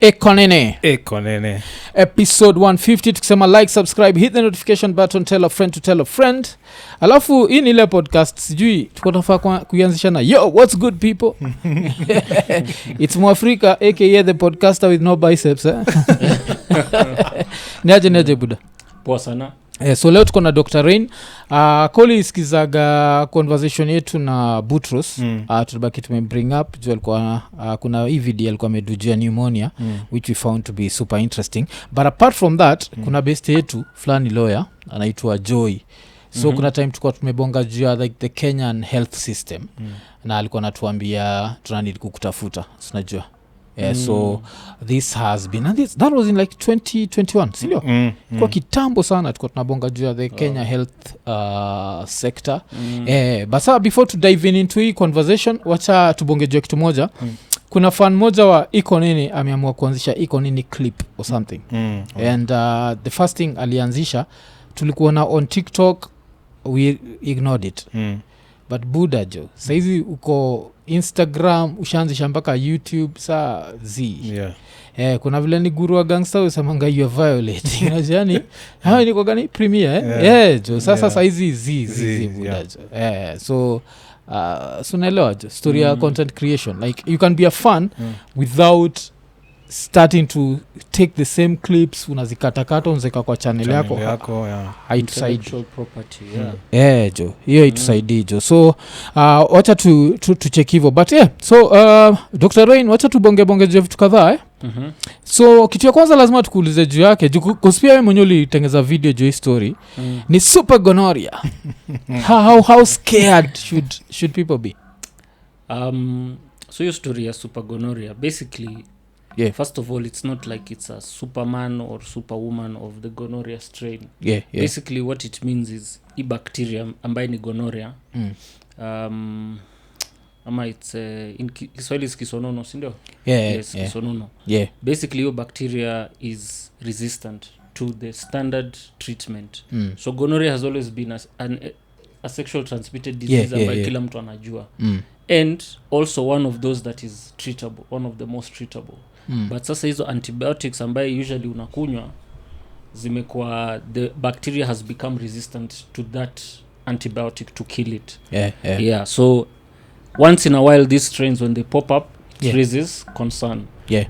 Iko Nini. Episode 150 tukisema like, subscribe, hit the notification button, tell a friend to tell a friend. Alafu hii ni ile podcast sijui tuko nafaa kuanzisha na yo what's good people. It's Mwafrika aka the podcaster with no biceps. Niaje buda. Poa sana. So leo tuko na Dr. Rain. Koli iskizaga conversation yetu na Butros. Tulibaki tumebring up juu alikuwa kuna hii video alikuwa amedujia pneumonia which we found to be super interesting. But apart from that kuna best yetu fulani lawyer anaitwa Joy. So kuna time tulikuwa tumebonga juu ya like the Kenyan health system. Na alikuwa anatuambia tunanidi kukutafuta. Unajua. So this has been and that was in like 2021 sindio? Kwa kitambo sana tulikuwa tunabonga juu ya the Kenya health sector. Basa before to dive into hii conversation wacha tubonge juu kitu moja. Kuna fan moja wa Iko Nini ameamua kuanzisha Iko Nini clip or something. And the first thing alianzisha tulikuwa na on TikTok, we ignored it. But Buddha jo saizi uko Instagram ushaanzisha mpaka YouTube saa z. Kuna vile ni guru wa gangster usamanga you are violating. Unajani hawa ni kwa gani premier jo sasa saizi z Buddha jo. So unaelewa jo story ya content creation, like you can be a fan without starting to take the same clips unazikatakata unzeka kwa channel yako intellectual property jo hiyo itusaidii jo. So wacha tu check hivyo but so Dr. Rain wacha tubonge juu vitu kadhaa So kitu ya kwanza lazima tukuulize juu yake kuspia wewe mwenyewe ulitengeza video juu story ni super gonorrhea. how scared should people be? So your story ya super gonorrhea basically first of all it's not like it's a superman or superwoman of the gonorrhea strain. Basically what it means is a bacteria ambayo ni gonorrhea ama it's in Kiswahili is kisonono sindio? Kisonono. Basically your bacteria is resistant to the standard treatment. So gonorrhea has always been a sexual transmitted disease ambayo kila mtu anajua. And also one of those that is treatable, one of the most treatable. But sasa hizo antibiotics ambaye usually unakunywa zimekuwa the bacteria has become resistant to that antibiotic to kill it. So once in a while these strains when they pop up it raises concern.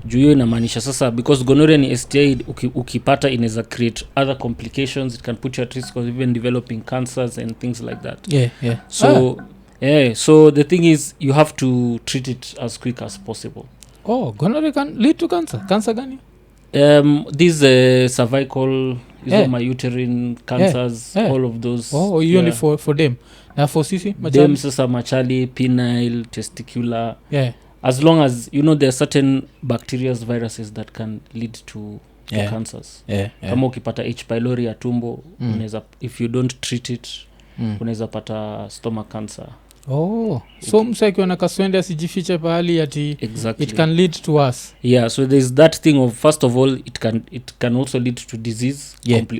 Juu hiyo inamaanisha sasa because gonorrhea ni STI ukipata inaweza create other complications, it can put you at risk of even developing cancers and things like that. So the thing is you have to treat it as quick as possible. Gonorrhea can lead to cancer. Cancer gani? These cervical, my uterine cancers, all of those. Only for them. Na for sisi machali. Them sasa machali, penile, testicular. As long as there are certain bacteria, viruses that can lead to cancers. Kama ukipata H pylori ya tumbo, unaweza if you don't treat it, unaweza pata stomach cancer. So msaikiwa na kaswende asijifiche pahali ati it can lead to us. So there's that thing of first of all it can also lead to disease,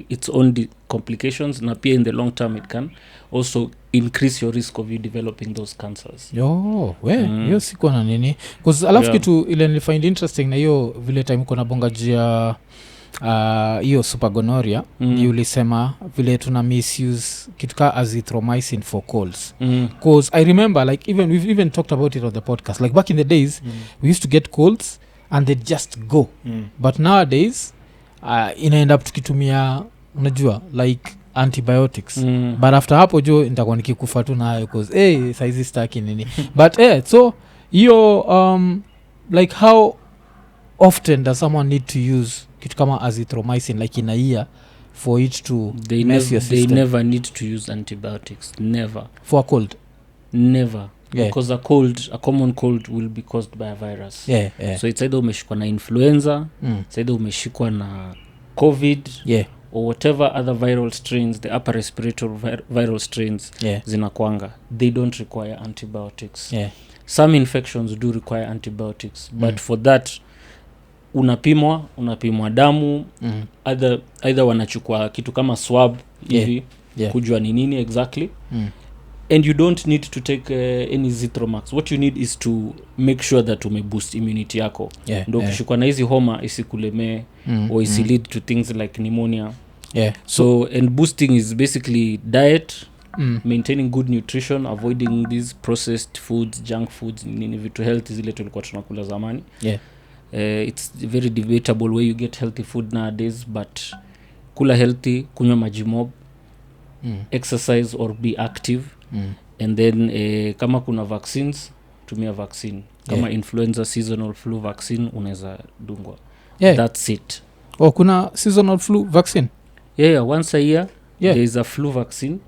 its own complications, na pia in the long term it can also increase your risk of you developing those cancers. Hiyo sikuwa na nini because alafu kitu ile nilifind interesting na hiyo vile time kuna bonga jia hiyo super gonorrhea ulisema vile tuna misuse kitu ka azithromycin for colds because I remember like we've even talked about it on the podcast like back in the days we used to get colds and they'd just go but nowadays inaenda up tukitumia unajua like antibiotics but after hapo jo nitakuwa nikikufa tu nayo because saizi staki nini but so hiyo like how often does someone need to use kitu kama azithromycin like in a year for it to mess your system? They never need to use antibiotics, never. For a cold? Never. Because a common cold will be caused by a virus. So it's either umeshikwa na influenza, it's either umeshikwa na COVID, or whatever other viral strains, the upper respiratory viral strains zinakwanga. They don't require antibiotics. Some infections do require antibiotics, but for that unapimwa damu either wanachukua kitu kama swab hivi kujua ni nini exactly and you don't need to take any Zithromax. What you need is to make sure that boost immunity yako. Ndo ukishikwa na hizi homa isikulemee or isi lead to things like pneumonia. So and boosting is basically diet, maintaining good nutrition, avoiding these processed foods, junk foods, nini vitu healthy zile tulikuwa tunakula zamani. It's very debatable where you get healthy food nowadays, but kula healthy, kunywa maji mob, exercise or be active, and then kama kuna vaccines, tumia vaccine. Kama influenza, seasonal flu vaccine unaweza dungwa. That's it. Kuna seasonal flu vaccine? Once a year there is a flu vaccine.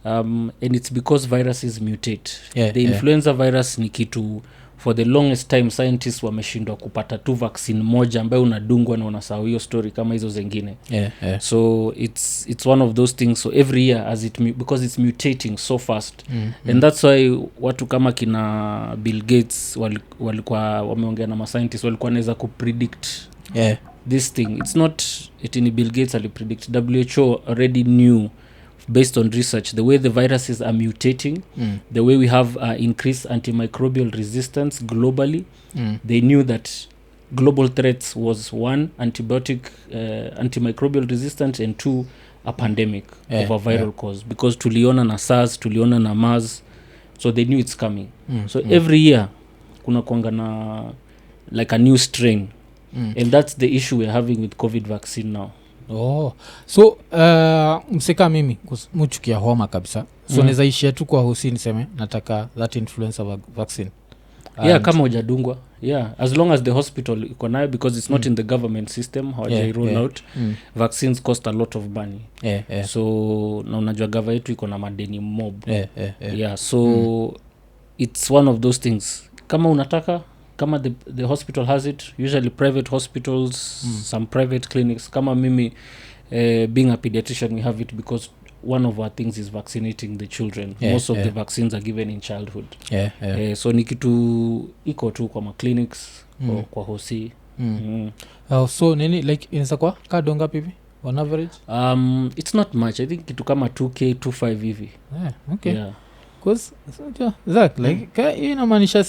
And it's because viruses mutate. The influenza virus ni kitu for the longest time scientists wameshindwa kupata tu vaccine moja ambayo unadungwa na unasahau hiyo story kama hizo zingine. So it's one of those things. So every year as because it's mutating so fast, and that's why watu kama kina Bill Gates walikuwa wameongea na scientists walikuwa naweza kupredict this thing. It's not itini Bill Gates alipredict. WHO already knew based on research the way the viruses are mutating, the way we have increased antimicrobial resistance globally. They knew that global threats was 1, antibiotic antimicrobial resistance, and 2, a pandemic of a viral cause, because tuliona na SARS, tuliona na MERS, so they knew it's coming. So every year kuna kuanga na like a new strain, and that's the issue we're having with COVID vaccine now. So mseka mimi muchukia homa kabisa, so neza ishia tu kwa hosi niseme nataka that influenza vaccine. Kama hujadungwa, as long as the hospital iko nayo, because it's not in the government system, hawajai roll out. Vaccines cost a lot of money. So na unajua gava yetu iko na madeni mob. So it's one of those things. Kama unataka, kama the hospital has it, usually private hospitals, some private clinics. Kama mimi being a pediatrician, we have it because one of our things is vaccinating the children. Most of the vaccines are given in childhood. So ni kitu iko tu kwa clinics or kwa hosi. So nini like inaweza kwa kadonga pivi on average? It's not much. I think kitu kama 2k 25 hivi. Cause Zach, like inamaanisha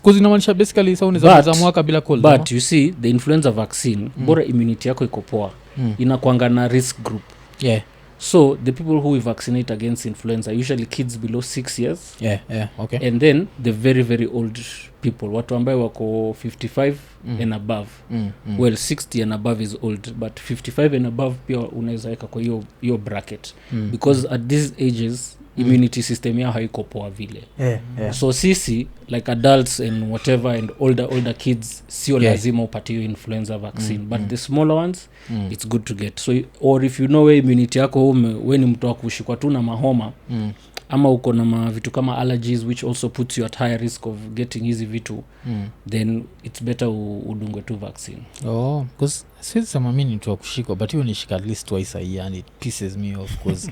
cause inamaanisha basically sa unaweza mwaka bila cold. But you see the influenza vaccine, bora immunity yako iko poa, inakuanga na risk group. So the people who we vaccinate against influenza are usually kids below 6 years. Okay. And then the very very old people, watu ambaye wako 55 and above. Well, 60 and above is old, but 55 and above pia unaweza weka kwa hiyo bracket, because at these ages immunity system yao haiko poa vile. So sisi like adults and whatever and older kids sio lazima upate hiyo influenza vaccine, but the smaller ones it's good to get. So or if you know where immunity yako we ni mtu wa kushikwa tu na mahoma, ama uko na vitu kama allergies which also puts you at higher risk of getting hizi vitu, then it's better udungwe tu vaccine. Because sema mimi ni mtu wa kushikwa, but hiyo nishika at least twice a year and it pisses me off because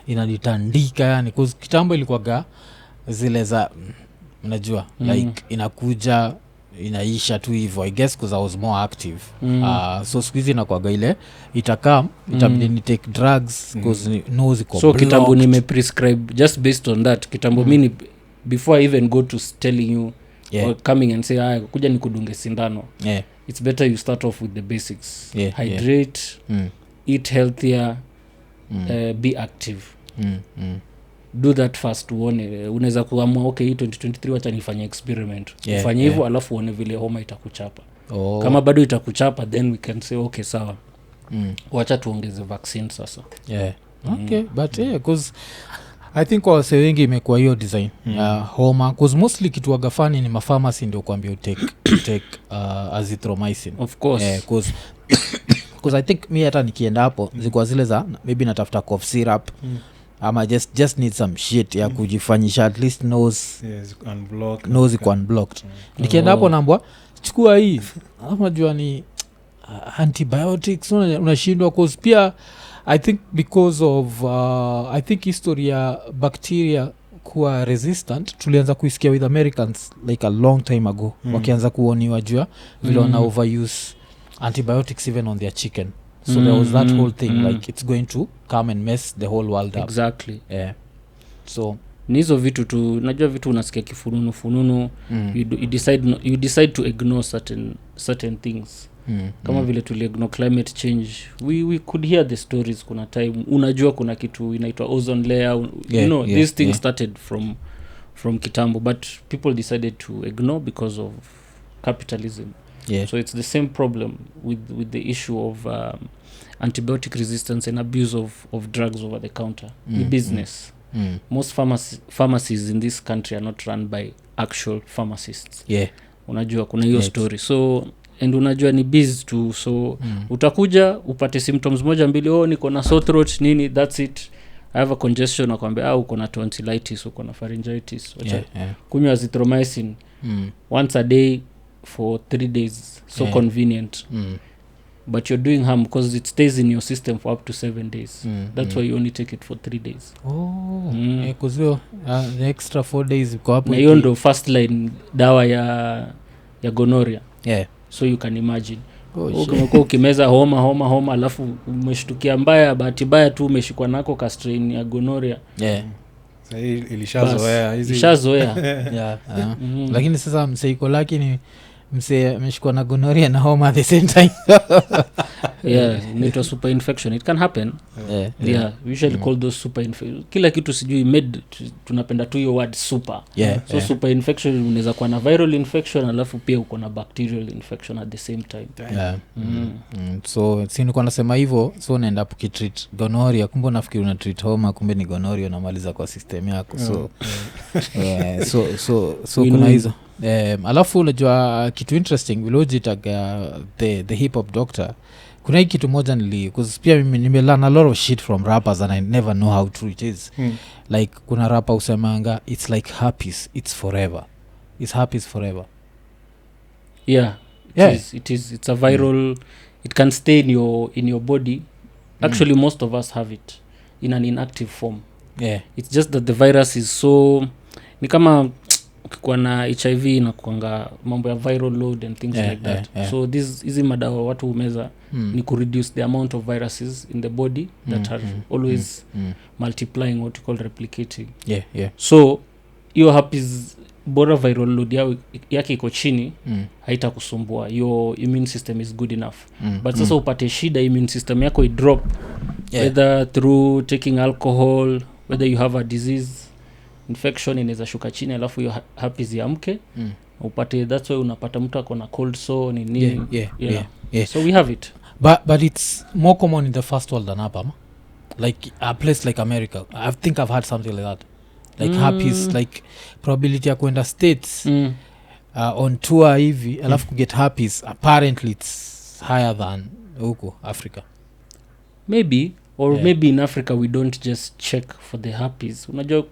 inanitandika yani, cause kitambo ilikuwaga zile za unajua like inakuja inaisha tu hivyo, I guess because I was more active. So squeeze inakuwaga ile itakam itabidi ni take drugs because nose iko so kitambo nime prescribe just based on that. Kitambo mimi before I even go to telling you or coming and say kuja nikudunge sindano, it's better you start off with the basics. Hydrate, eat healthier, be active. Do that first uone. Unaweza kuamua okay, hii 2023 wacha nifanye experiment. Ufanye hivyo alafu uone vile homa itakuchapa. Kama bado itakuchapa then we can say okay sawa, wacha tuongeze vaccine sasa. Okay, but because I think kwa wase wengi imekuwa hiyo design homa, because mostly kitu wagafani ni mapharmacy ndio kuambia take azithromycin, of course, because I think mi hata nikienda hapo zikuwa zile za maybe natafuta cough syrup ama just need some shit ya kujifanyisha at least nose iko unblocked. Nikienda hapo naambwa chukua hii ama jua ni antibiotics, unashindwa cause pia I think because of I think history ya bacteria kuwa resistant tulianza kuisikia with Americans like a long time ago, wakianza kuoniwa jua vile wana overuse antibiotics even on their chicken. So there was that whole thing like it's going to come and mess the whole world up. Exactly. So ni hizo vitu tu, najua vitu unasikia kifununu you decide to ignore certain things. Kama vile tuliignore climate change, we could hear the stories. Kuna time unajua kuna kitu inaitwa ozone layer, these things started from kitambo, but people decided to ignore because of capitalism. So it's the same problem with the issue of antibiotic resistance and abuse of drugs over the counter. The business. Most pharmacies in this country are not run by actual pharmacists. Unajua kuna hiyo story. So and unajua ni biz tu, so utakuja upate symptoms moja mbili, niko na sore throat nini, that's it. I have a congestion, nakwambia uko na tonsillitis, uko na pharyngitis. Kunywa azithromycin once a day for 3 days, so convenient. But you're doing harm because it stays in your system for up to 7 days. That's why you only take it for 3 days. Kuzio the extra 4 days uko hapo. Na hiyo ndo first line dawa ya gonorrhea. So you can imagine. Ukimeza homa alafu umeshtukia mbaya, bahati mbaya tu umeshikwa nako ka strain ya gonorrhea. Sasa ilishazoea hizi. Lakini sasa mseiko laki ni ameshikwa na gonorrhea na homa at the same time. It was super infection. It can happen. We usually call those super infection. Kila kitu sijui tunapenda tu hiyo word super. Super infection unaweza kuwa na viral infection alafu pia uko na bacterial infection at the same time. So nilikuwa nasema hivyo, so unaenda ukitreat gonorrhea, kumbe unafikiri una treat homa, kumbe ni gonorrhea unamaliza kwa system yako. So kuna hizo. Alafu unajua kitu interesting vilojitaga the hip hop doctor. Kuna hii kitu moja pia mimi nimelearn a lot of shit from rappers and I never know how true it is. Like kuna rapper usemanga it's like herpes, it's forever. It's herpes forever. It's a viral it can stay in your body. Actually most of us have it in an inactive form. It's just that the virus is so, ni kama ukikuwa na HIV na kuanga mambo ya viral load and things like that. So hizi madawa watu umeza ni ku reduce the amount of viruses in the body that are always multiplying, what you call replicating. So hiyo herpes bora viral load yake iko chini, haitakusumbua. Your immune system is good enough. But sasa upate shida, immune system yako drop, whether through taking alcohol, whether you have a disease infection, inaweza shuka chini alafu hiyo herpes yamke upate. That's why unapata mtu ako na cold sore ni nini. So we have it, but it's more common in the first world than hapa, like a place like America. I think I've heard something like that, like herpes, like probability ya kwenda states on tour hivi alafu kuget herpes, apparently it's higher than huko Africa maybe. Or maybe in Africa we don't just check for the herpes. Unajua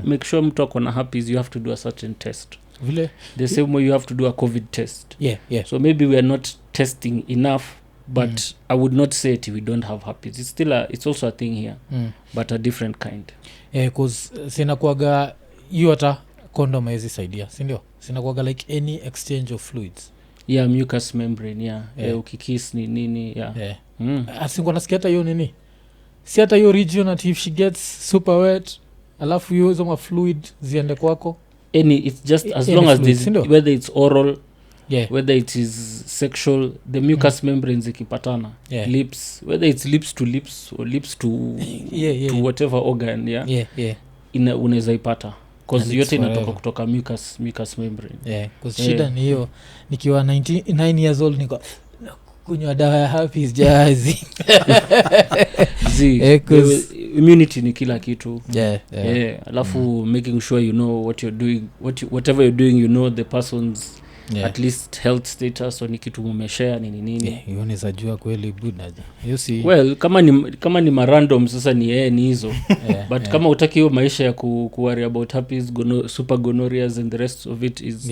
make sure mtu ako na herpes, you have to do a certain test. Vile the same way you have to do a COVID test. So maybe we are not testing enough, but I would not say we don't have herpes. It's also a thing here, but a different kind. Because sinakuaga hiyo hata condom hizi saidia, si ndio? Sinakuaga like any exchange of fluids. Mucous membrane, ukikiss ni nini, asingwa nasikia hata hiyo nini, si hata hiyo region at if she gets super wet alafu hiyo hizo fluid ziende kwako. It's just as long as this, whether it's oral, whether it is sexual, the mucous membranes ikipatana, lips, whether it's lips to lips or lips to to whatever organ, unaweza ipata cause yote inatoka kutoka mucous membrane. Cause shida ni hiyo, nikiwa 9 years old niko kunywa dawa ya herpes jazi. Immunity ni kila kitu. Alafu making sure you know what you're doing, whatever you're doing, you know the person's at least health status, or ni kitu mumeshare nini. Hiyo ni zajua kweli budaje. Hiyo si well kama ni random sasa ni ni hizo. But kama utaki hiyo maisha ya worry about herpes, super gonorrheas and the rest of it is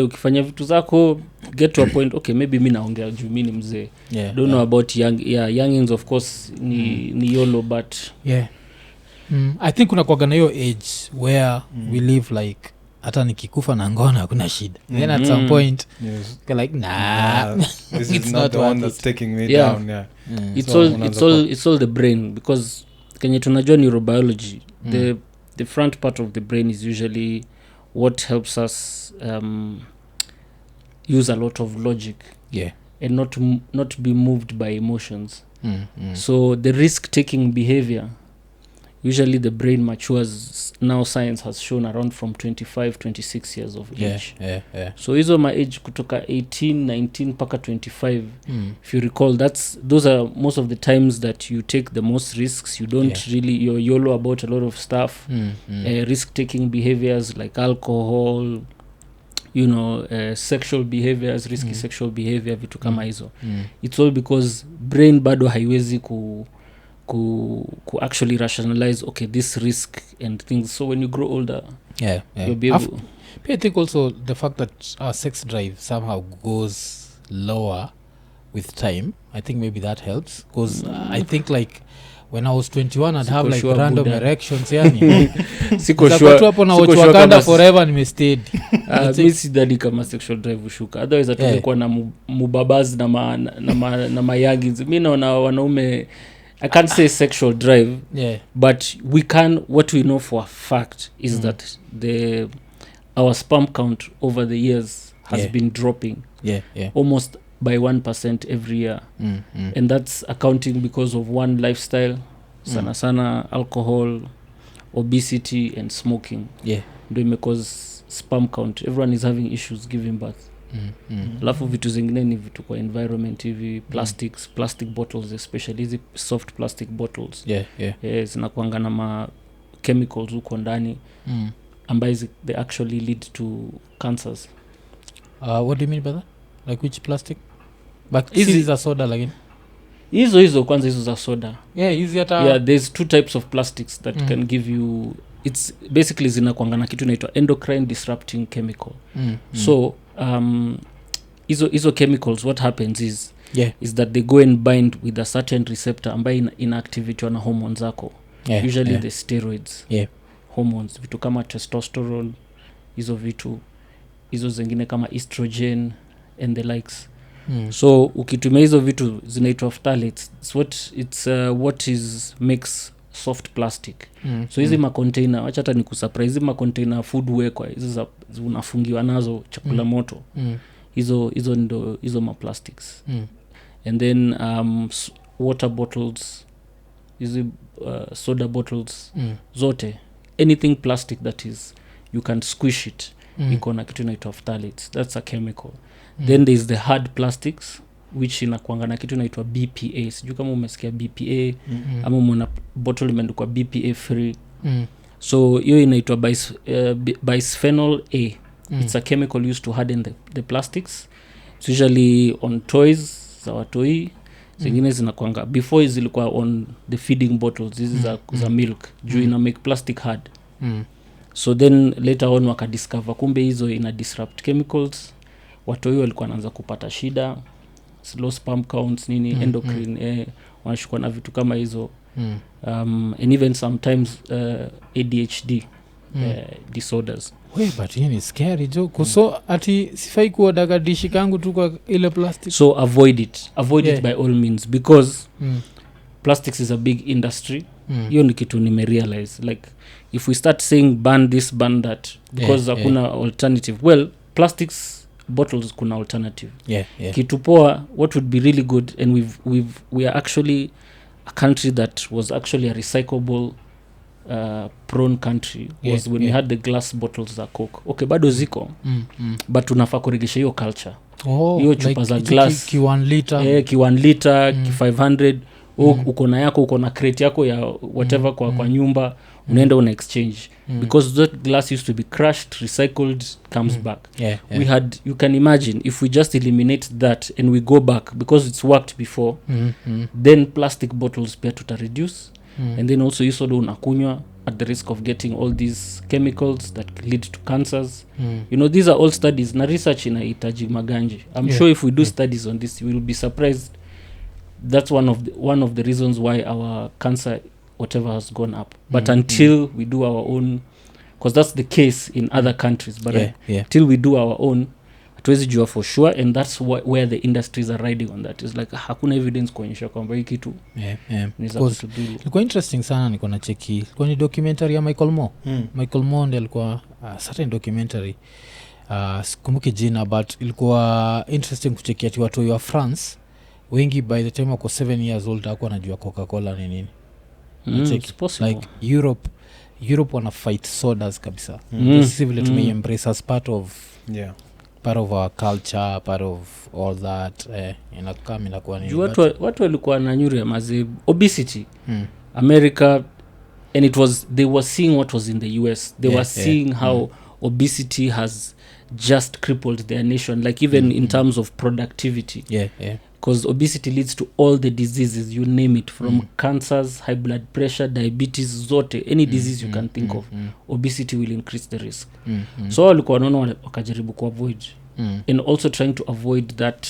ukifanya vitu zako get to a point, okay maybe mimi naongea juu mimi ni mzee, don't know about youngins of course ni yolo, but I think kuna kwa hiyo age where we live like hata nikikufa na ngono hakuna shida. Then at some point like this is not the one that's taking me down. It's all the brain, because kenye tunajua neurobiology, the front part of the brain is usually what helps us use a lot of logic and not be moved by emotions. So the risk-taking behavior, usually the brain matures, now science has shown, around from 25-26 years of age. So hizo ma age kutoka 18-19 paka 25, if you recall, those are most of the times that you take the most risks. You don't really, you're YOLO about a lot of stuff. Risk-taking behaviors like alcohol, you know, sexual behaviors, risky sexual behavior, vitu kama hizo. It's all because brain bado haiwezi ku actually rationalize, okay, this risk and things. So when you grow older, you'll be able... I think also the fact that our sex drive somehow goes lower with time, I think maybe that helps, because I think like when I was 21 I'd have like random erections, yani siko sure hapo na Wakanda forever nimestayed. Mimi sidhani kama sexual drive ushuka, otherwise atakuwa na mubabaz na mayagi. Mimi naona wanaume, I can't say sexual drive, but what we know for a fact is that our sperm count over the years has been dropping almost by 1% every year. And that's accounting because of one lifestyle, sana alcohol, obesity and smoking. Ndio cause sperm count, everyone is having issues giving birth. Alafu vitu zingine ni vitu kwa environment hivi, plastics, plastic bottles, especially hizi soft plastic bottles, zinakuanga na ma chemicals huko ndani ambayo they actually lead to cancers. What do you mean by that? Like which plastic? But hizi za soda lakini hizo kwanza hizo za soda. Hizi hata there's two types of plastics that can give you, it's basically zinakuanga na kitu inaitwa endocrine disrupting chemical. So hizo chemicals, what happens is that they go and bind with a certain receptor ambayo inactivate na hormones zako, usually the steroids, hormones, vitu kama testosterone, hizo zingine kama estrogen and the likes. So ukitumia hizo vitu zinaitwa phthalates, what makes soft plastic. So hizi macontainer, wacha hata nikusurprise, hizi macontainer food wekwa hizo unafungiwa nazo chakula moto, hizo ndo hizo maplastics. And then water bottles, hizi soda bottles, zote, anything plastic that is you can squish it, iko na kitu inaitwa phthalates, that's a chemical. Then there is the hard plastics, which inakuanga na kitu inaitwa BPA. Sijui kama umesikia BPA ama umeona bottle imeandikwa BPA free. So hiyo inaitwa bisphenol A. It's a chemical used to harden the plastics. It's usually on toys za watoi. Zingine zinakuanga, before zilikuwa on the feeding bottles, hizi za milk, juu ina make plastic hard. So then later on wakadiscover kumbe hizo ina disrupt chemicals. Watoi walikuwa wanaanza kupata shida, slow sperm counts, nini, endocrine, wanashukua na vitu kama hizo. And even sometimes ADHD disorders. But hii ni scary joke. So ati sifai kuodaga dishi kangu tu kwa ile plastic. So avoid it by all means, because plastics is a big industry. Hiyo ni kitu nimerealize, like if we start saying ban this, ban that, because hakuna alternative. Well, plastics bottles kuna alternative. Kitu poa, what would be really good, and we are actually a country that was actually a recyclable prone country, was when we had the glass bottles za Coke. Okay, bado ziko, but tunafaa kuregesha hiyo culture. Hiyo chupa like za glass ki 1 liter, ki 1 liter, ki 500, uko na yako, uko na crate yako ya whatever kwa nyumba, unaenda una exchange, because that glass used to be crushed, recycled, comes back. We had, you can imagine if we just eliminate that and we go back, because it's worked before, then plastic bottles pia tuta reduce. And then also soda unakunywa at the risk of getting all these chemicals that lead to cancers. You know, these are all studies na research inahitaji maganji. I'm sure if we do studies on this, you will be surprised. That's one of the reasons why our cancer whatever has gone up. But until we do our own, because that's the case in other countries, but till we do our own, hatuwezi jua for sure, and that's where the industries are riding on that. It's like hakuna evidence kuonyesha kwamba hii kitu ilikuwa interesting sana. niko na cheki ilikuwa ni documentary ya Michael Moore. Michael Moore ndiye alikuwa certain documentary, sikumbuki jina, but ilikuwa interesting kucheki ati watu wa France wengi by the time wako 7 years old hakuwa anajua Coca-Cola ni nini. Like Europe wana fight sodas kabisa. This is vile tumeembrace as part of our culture, part of all that. Inakuwa ni watu walikuwa na nyuri ya mazi obesity. America, and they were seeing what was in the US. They were seeing how obesity has just crippled their nation, like even in terms of productivity. Because obesity leads to all the diseases, you name it, from cancers, high blood pressure, diabetes, zote, any disease you can think of. Obesity will increase the risk. So walikuwa wanaona wakajaribu kuavoid. And also trying to avoid that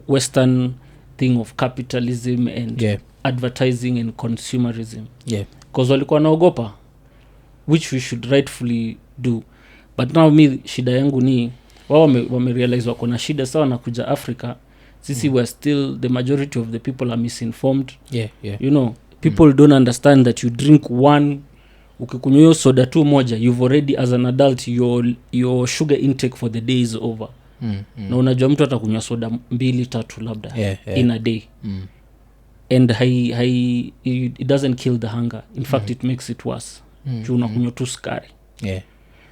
Western thing of capitalism and advertising and consumerism. Because walikuwa naogopa, which we should rightfully do. But now me, shida yangu ni, wao wamerealize wako na shida sawa na kuja Africa. Sisi we're still, the majority of the people are misinformed. You know, people don't understand that you drink one, ukikunywa hiyo soda tu moja, you've already as an adult your sugar intake for the day is over. Na unajua mtu atakunywa soda 2-3 labda in a day. And it doesn't kill the hunger. In fact it makes it worse. Unakunywa tu sukari.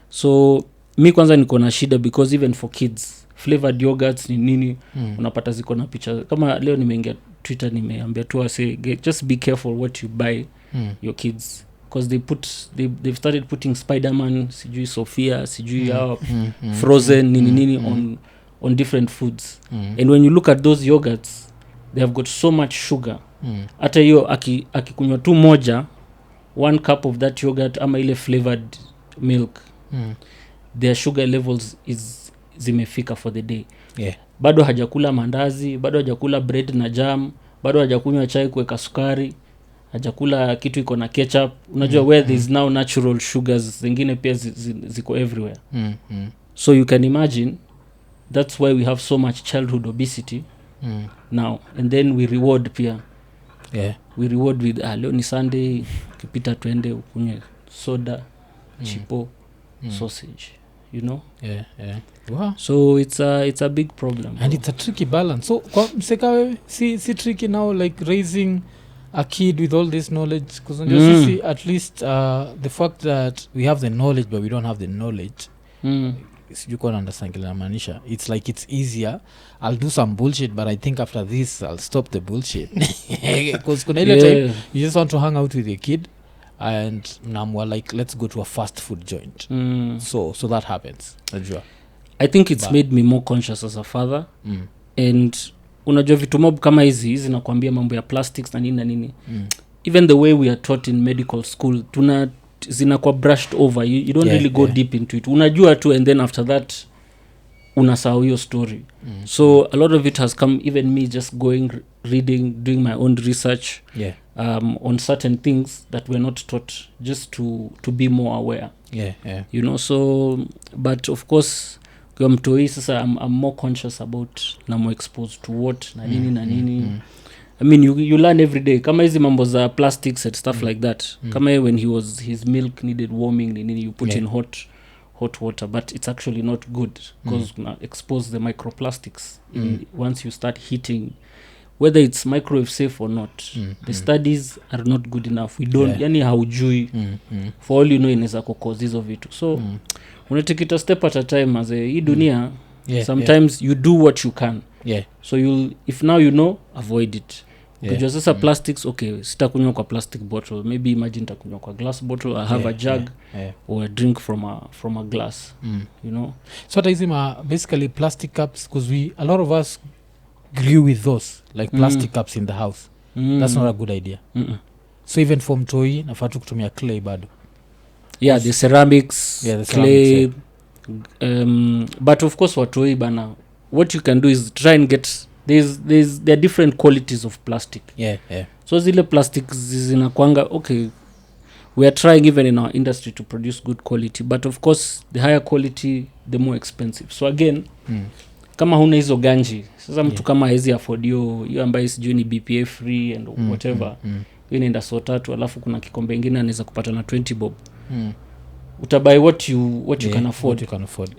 So mi kwanza niko na shida because even for kids flavored yogurts ni nini, unapata ziko na picha. Kama leo nimeingia Twitter nimeambia tu say just be careful what you buy your kids, because they've started putting Spider-Man, sijui Sophia, sijui Frozen nini on different foods. And when you look at those yogurts, they have got so much sugar. Hata hiyo akikunywa tu moja, 1 cup of that yogurt ama ile flavored milk, their sugar levels zimefika for the day. Bado hajakula mandazi, bado hajakula bread na jam, bado hajakunywa chai kuweka sukari, hajakula kitu iko na ketchup. Unajua where there is now natural sugars zingine pia ziko everywhere. So you can imagine that's why we have so much childhood obesity now. And then we reward pia. We reward with leo ni Sunday, kipita twende ukunywe soda, chipo, sausage, you know. Wow. So it's a big problem, and it's a tricky balance. So kwa mseka wewe si tricky now, like raising a kid with all this knowledge, because sisi at least the fact that we have the knowledge but we don't have the knowledge, you can't understand kile namaanisha. It's like it's easier, I'll do some bullshit but I think after this I'll stop the bullshit. Because kuna ile time you just want to hang out with your kid and namwa like let's go to a fast food joint. So that happens. Najua I think it's made me more conscious as a father. And unajua vitu mob kama hizi nakwambia mambo ya plastics na nini. Even the way we are taught in medical school, zinakuwa brushed over. You don't really go deep into it. Unajua tu, and then after that unasahau hiyo story. So a lot of it has come, even me just going, reading, doing my own research on certain things that we're not taught, just to be more aware. You know, so but of course kwa mtoi sasa I'm more conscious about na more exposed to what na nini. I mean you learn every day. Kama hizi mambo za plastics and stuff like that. Kama when his milk needed warming nini, you put in hot water, but it's actually not good because expose the microplastics once you start heating, whether it's microwave safe or not. The studies are not good enough. We don't yani haujui for all you know inaweza cause hizo vitu. So take it a step at a time. As hii dunia sometimes you do what you can. So if now you know, avoid it. Ukijua sasa plastics, okay, sitakunywa kwa plastic bottle, maybe imagine takunywa kwa glass bottle. I have a jug or a drink from a glass. You know, so taizima basically plastic cups, because a lot of us grew with those like plastic cups in the house. That's not a good idea. So even for mtoi nafatu kutumia clay bado. The ceramics, clay. But of course watoi bana, what you can do is try and get there are different qualities of plastic. So zile plastic zinakwanga okay, we are trying even in our industry to produce good quality, but of course the higher quality the more expensive. So again kama huna hizo ganji sasa mtu kama hezi afford hiyo ambaye sijui ni BPA free and whatever hiyo inaenda so tatu alafu kuna kikombe ingine anaweza kupata na 20 bob utabuy what you can afford,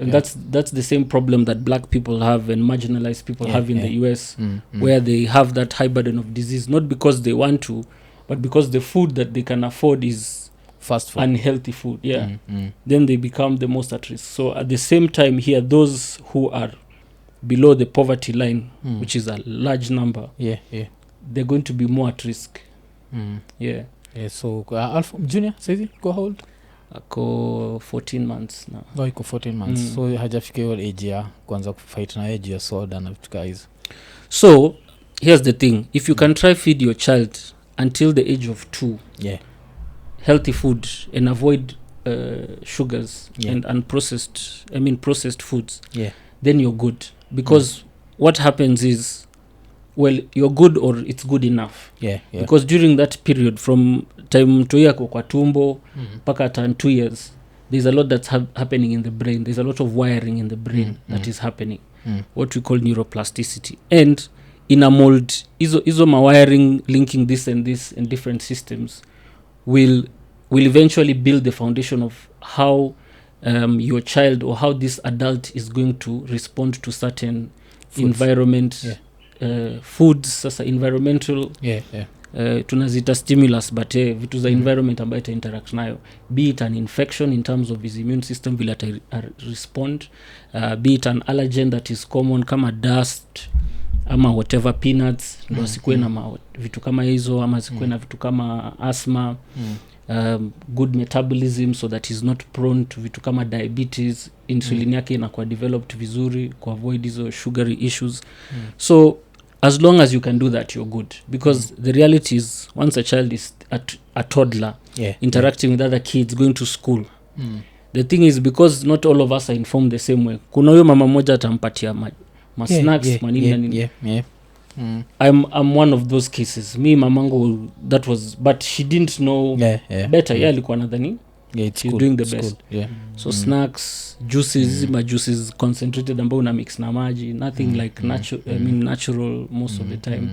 and that's the same problem that black people have and marginalized people have in the US where they have that high burden of disease, not because they want to, but because the food that they can afford is fast food, unhealthy food. Then they become the most at risk. So at the same time here, those who are below the poverty line, which is a large number, they're going to be more at risk. So Alpha Junior says go hold ako 14 months now. Iko 14 months. So hajafika hiyo age ya kwanza kufight na age ya soda na vitu hizo. So here's the thing, if you can try feed your child until the age of 2 healthy food and avoid sugars and processed foods, then you're good, because what happens is, well, you're good or it's good enough. Because during that period from time mtu yako kwa tumbo mpaka turn 2 years, there's a lot that's happening in the brain. There's a lot of wiring in the brain that is happening, what we call neuroplasticity. And in a mold, iso ma wiring linking this and different systems will eventually build the foundation of how your child or how this adult is going to respond to certain environment, foods, sasa environmental, tunazita stimulus, but vitu za environment ambayo ita interact nayo, be it an infection in terms of his immune system will respond, be it an allergen that is common kama dust ama whatever, peanuts, ndo asikuwe na vitu kama hizo, ama asikuwe na vitu kama asthma, good metabolism so that he's not prone to vitu kama diabetes, insulin yake inakuwa developed vizuri ku avoid hizo sugary issues. So as long as you can do that, you're good, because the reality is once a child is a toddler, interacting with other kids, going to school, the thing is, because not all of us are informed the same way, kuna huyo mama moja atampatia ma snacks manini. I'm one of those cases. Me mamangu, that was, but she didn't know better. Alikuwa nadhani she's doing the best. So snacks, juices, ma juices concentrated ambao una mix na maji, nothing like natural most of the time.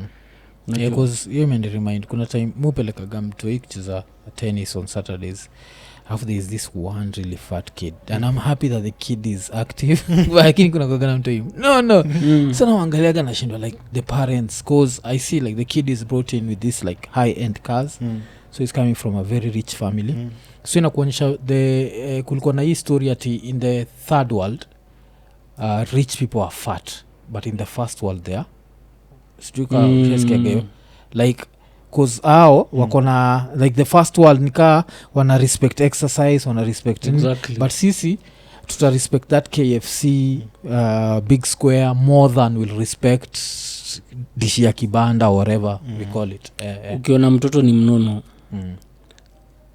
Because you may remind kuna time mupeleka gamto ikicheza tennis on Saturdays. After there is this one really fat kid, and I'm happy that the kid is active. Lakini kuna kugana mtu him. No. So now angaliaga na shindwa like the parents, cause I see like the kid is brought in with this like high-end cars. So he's coming from a very rich family. So inakuonyesha the kulikuwa na hii story ati in the third world rich people are fat, but in the first world they are like, cause hao wakona like the first world nika wana respect exercise, wana respect exactly. But sisi tuta respect that KFC big square more than will respect dishi ya kibanda or whatever we call it. Ukiona mtoto ni mnono,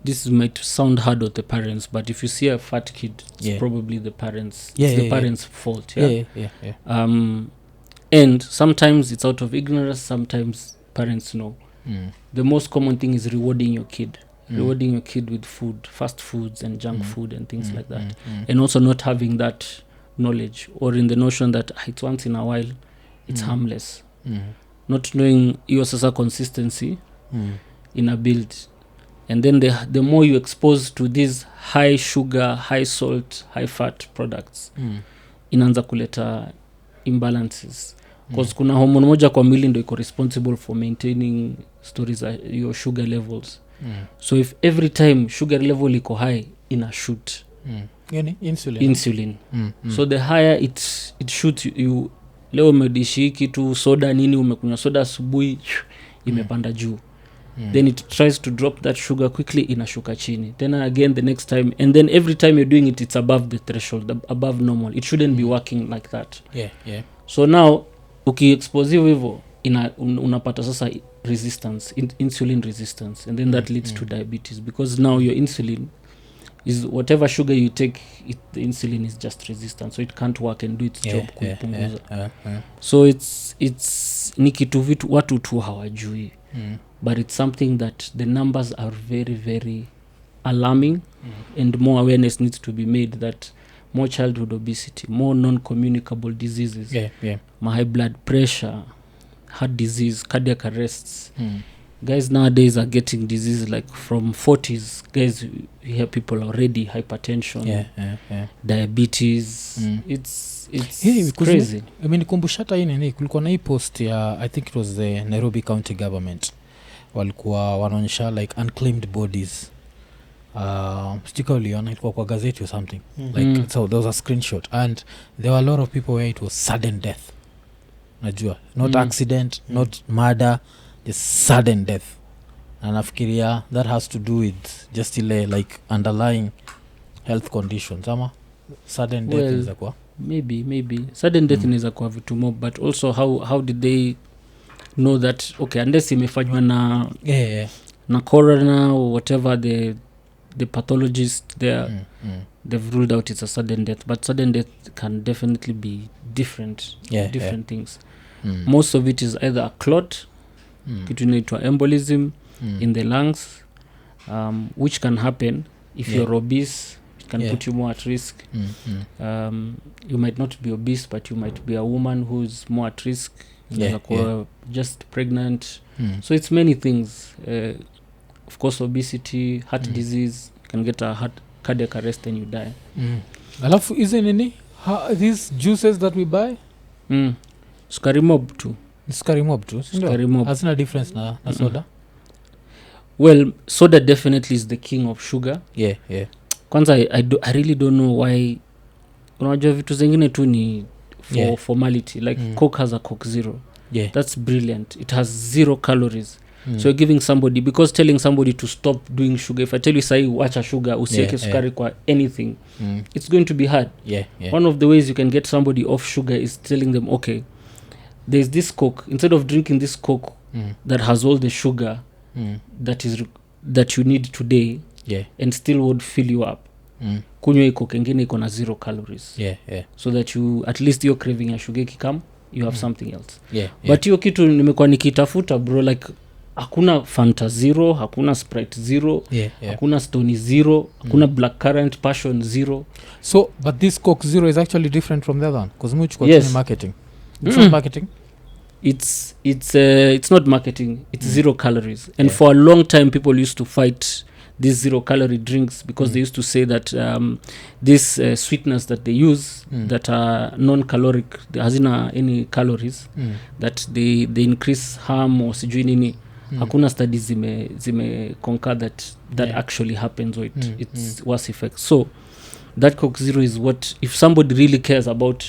this might sound hard on the parents, but if you see a fat kid, it's probably the parents. It's the parents' fault. And sometimes it's out of ignorance, sometimes parents know. The most common thing is rewarding your kid with food, fast foods and junk food and things like that, and also not having that knowledge, or in the notion that it's once in a while, it's harmless, not knowing your sasa consistency in a build. And then the more you expose to these high sugar, high salt, high fat products, inaanza kuleta imbalances, because kuna hormone moja kwa mwili ndio iko responsible for maintaining your sugar levels. So if every time sugar level iko high, ina shoot insulin. So the higher it shoots you, leo umedishi kitu soda nini, umekunywa soda asubuhi, imepanda juu. Then it tries to drop that sugar quickly, inashuka chini. Then again the next time, and then every time you're doing it, it's above the threshold, above normal. It shouldn't be working like that. So now ukiexpose hivyo unapata sasa resistance, insulin resistance, and then that leads to diabetes, because now your insulin is whatever sugar you take, the insulin is just resistant, so it can't work and do its job kupunguza. So it's ni kitu vitu watu tu hawajui, but it's something that the numbers are very very alarming, and more awareness needs to be made that more childhood obesity, more non-communicable diseases, more high blood pressure, heart disease, cardiac arrests. Guys nowadays are getting disease like from 40s. Guys, you hear people already hypertension, diabetes. It's crazy. I mean, kumbushata hii nini kulikuwa na hii post ya I think it was the Nairobi County government walikuwa wanaonyesha like unclaimed bodies. Stika uliona ilikuwa kwa gazeti or something. Like so there was a screenshot and there were a lot of people where it was sudden death. Najua not accident, not murder, just sudden death. And nafikiria that has to do with just ile like underlying health conditions ama sudden death inaweza kuwa maybe sudden death inaweza kuwa vitu more, but also how did they know that okay, unless imefanywa na na coroner or whatever the pathologist there they've ruled out it's a sudden death, but sudden death can definitely be different things. Most of it is either a clot, kitu inaitwa embolism in the lungs, which can happen if you're obese. It can put you more at risk. You might not be obese, but you might be a woman who's more at risk, just pregnant. So it's many things. Of course, obesity, heart disease, can get a cardiac arrest and you die. Alafu isn't any these juices that we buy? Sukari mob too. Sukari mob. Hasn't a difference na soda? Well, soda definitely is the king of sugar. Kwanza I really don't know why. Unajua vitu zingine tu ni for formality. Like Coke has a Coke Zero. That's brilliant. It has 0 calories. So you're giving somebody, because telling somebody to stop doing sugar, if I tell you say wacha sugar usiweke sukari kwa anything, it's going to be hard. One of the ways you can get somebody off sugar is telling them, okay, there's this Coke, instead of drinking this Coke that has all the sugar that you need today and still would fill you up, kunywa hii Coke ingine iko na 0 calories, so that you at least your craving ya sugar ikikam you have something else. But hiyo kitu nimekuwa nikitafuta bro, like hakuna Fanta Zero, hakuna Sprite Zero, hakuna Stony Zero, hakuna Black Currant Passion Zero. So but this Coke Zero is actually different from the other one because much got marketing. It's not marketing. It's not marketing. It's 0 calories. And for a long time people used to fight these 0 calorie drinks because they used to say that these sweeteners that they use that are non-caloric, hazina any calories, that they increase harm or sijui nini. Hakuna studies zime conquer that actually happens, or it's worse effects. So that Coke Zero is what, if somebody really cares about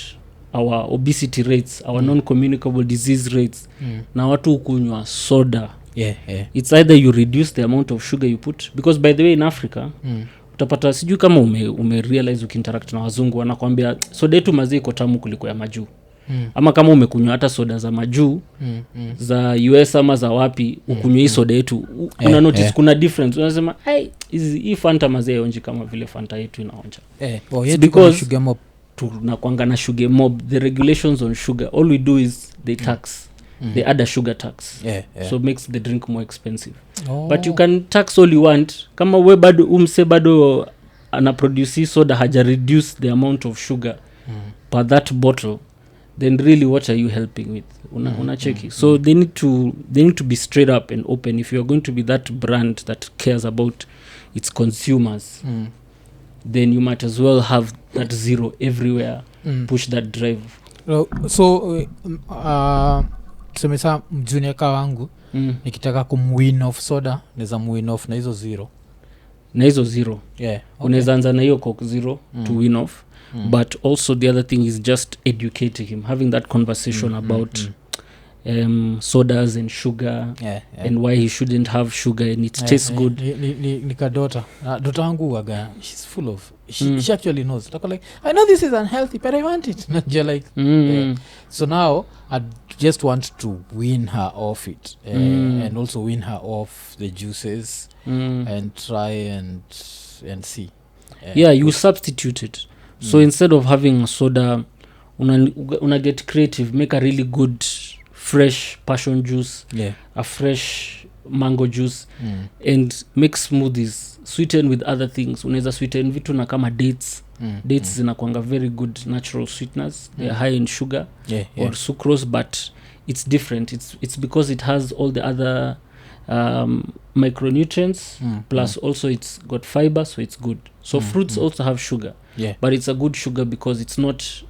our obesity rates, our non-communicable disease rates, na watu ukunywa soda, it's either you reduce the amount of sugar you put, because by the way in Africa utapata sijui kama ume realize ukinteract na wazungu wanakuambia soda yetu mazi iko tamu kuliko ya majuu. Ama kama umekunywa hata soda za majuu za US ama za wapi ukunywa hii soda yetu, una notice kuna difference. Unasema hii Fanta mazee onji kama vile Fanta yetu inaonja. Because sugar mob tunakwanga na sugar mob. The regulations on sugar, all we do is they tax. They add a sugar tax. So it makes the drink more expensive. But you can tax all you want. Kama we bado umse bado ana produce soda haja reduce the amount of sugar per that bottle, then really what are you helping with? Una cheki. So they need to be straight up and open. If you're going to be that brand that cares about its consumers, then you might as well have that zero everywhere. Push that drive. So tuseme mjunior ka wangu nikitaka kumwin off soda naweza mwin off na hizo zero. Unaweza anza na hiyo Coke Zero to win off. But also the other thing is just educating him, having that conversation about sodas and sugar and why he shouldn't have sugar and it tastes good. Nikadota daughter wangu waga, she's full of she actually knows, like I know this is unhealthy but I want it. Like so now I just want to win her off it and also win her off the juices and try and see. You substitute it. So instead of having soda, una get creative, make a really good fresh passion juice, a fresh mango juice, and make smoothies. sweeten with other things. Unaweza sweeten vitu na kama dates. Dates zinakuanga very good natural sweeteners. They are high in sugar or sucrose, but it's different. It's because it has all the other micronutrients plus also it's got fiber, so it's good. So fruits also have sugar, but it's a good sugar because it's not,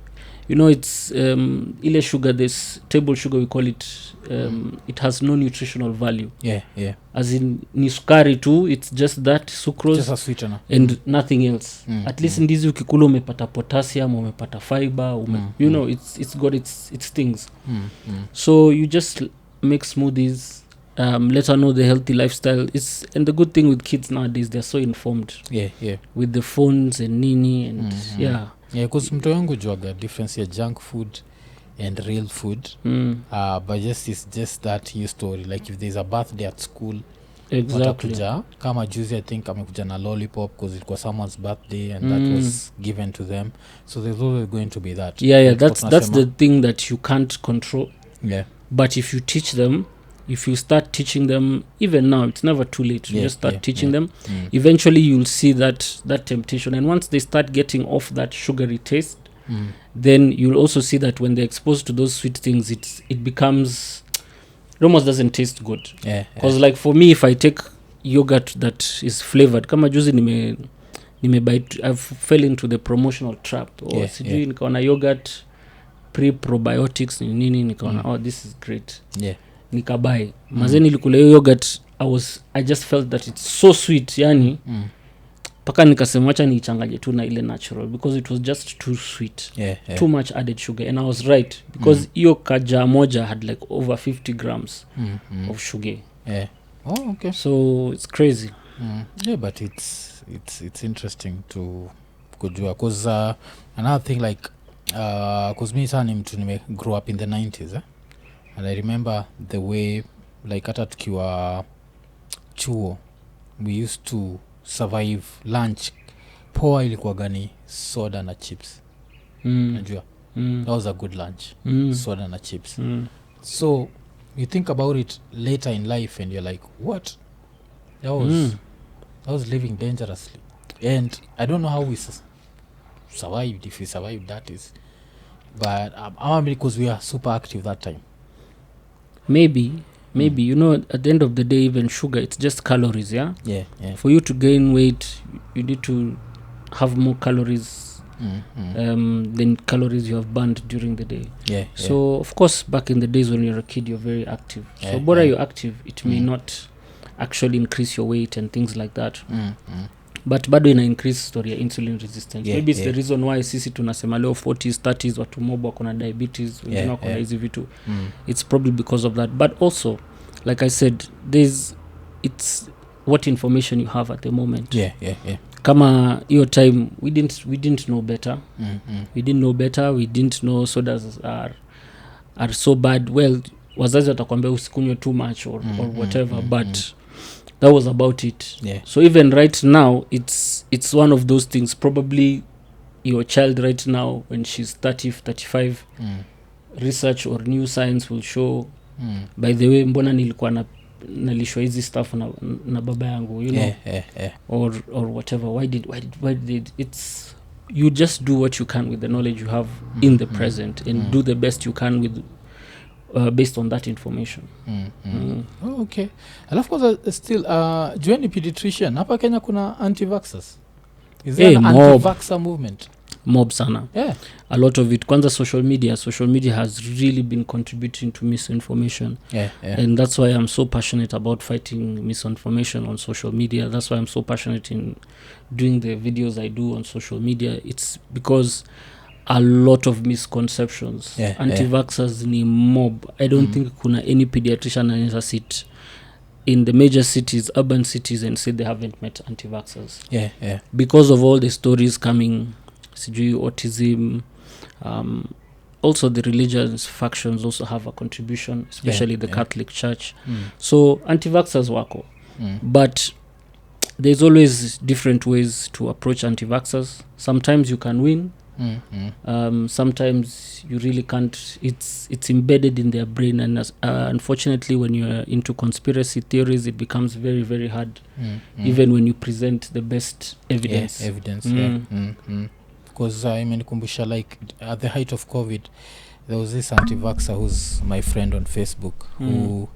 it's ile sugar, this table sugar we call it, it has no nutritional value, as in ni sukari tu, it's just that sucrose, just a sweetener and nothing else. At least ndizi ukikula umepata potassium, umepata fiber, it's got its things. So you just make smoothies, let her know the healthy lifestyle. And the good thing with kids nowadays, they're so informed with the phones and nini and because mtu wangu juaga difference ya junk food and real food, but it's just that your story, like if there's a birthday at school, exactly, kama juzi I think amekuja na lollipop because it was someone's birthday and that was given to them, so there's always going to be that. That's the thing that you can't control, but if you teach them, if you start teaching them, even now it's never too late to just start teaching them. Eventually you'll see that temptation, and once they start getting off that sugary taste, then you'll also see that when they're exposed to those sweet things, it becomes, it almost doesn't taste good. Because like for me, if I take yogurt that is flavored, kama juzi I've fell into the promotional trap, or sijui nikaona yogurt pre-probiotics nini, nikaona oh, this is great, nikabai mazeni nilikula yogurt, I just felt that it's so sweet, yani paka nikasema acha nichanganye tu na ile natural, because it was just too sweet, too much added sugar, and I was right, because hiyo kaja moja had like over 50 grams of sugar. Oh, okay. So it's crazy. But it's interesting to kujua, because another thing, like because me sana mtu nime grow up in the 90s, and I remember the way, like hata tukiwa chuo we used to survive lunch, poa ilikuwa gani, soda na chips. Najua that was a good lunch, soda na chips. So you think about it later in life and you're like, what, that was living dangerously, and I don't know how we survived, if we survived, that is, but because we are super active that time. Maybe at the end of the day, even sugar, it's just calories. For you to gain weight, you need to have more calories than calories you have burned during the day. So of course, back in the days when you're a kid, you're very active, so bora you're active, it may not actually increase your weight and things like that, but bado ina increase story ya insulin resistance. Maybe it's the reason why sisi tunasema leo 40s 30s watu mob wako na diabetes, wengine wako na hizi vitu. It's probably because of that, but also like I said, it's what information you have at the moment. Kama hiyo time we didn't know better. We didn't know sodas are so bad. Well, wazazi watakwambia usikunywe too much or whatever, but that was about it. So even right now, it's one of those things. Probably your child right now, when she's 30, 35, research or new science will show, by the way, mbona nilikuwa nalishwa hizi stuff na baba yangu, or whatever. Why did it's, you just do what you can with the knowledge you have in the present, and do the best you can with based on that information. Oh, okay. Alafu kwanza still join pediatrician hapa Kenya kuna anti-vaxxers. Is there an anti-vaxxer movement? Mob sana. A lot of it. Kwanza social media has really been contributing to misinformation. And that's why I'm so passionate about fighting misinformation on social media. That's why I'm so passionate in doing the videos I do on social media. It's because a lot of misconceptions. Anti-vaxxers ni mob. I don't think kuna any pediatrician anaweza sit in the major cities, urban cities, and say they haven't met anti-vaxxers. Because of all the stories coming, sijui autism, also the religious factions also have a contribution, especially the Catholic Church. So anti-vaxxers wako. But there's always different ways to approach anti-vaxxers. Sometimes you can win, Sometimes you really can't, it's embedded in their brain, and unfortunately when you're into conspiracy theories it becomes very very hard even when you present the best evidence. Because imenikumbusha like at the height of COVID there was this anti-vaxxer who's my friend on Facebook who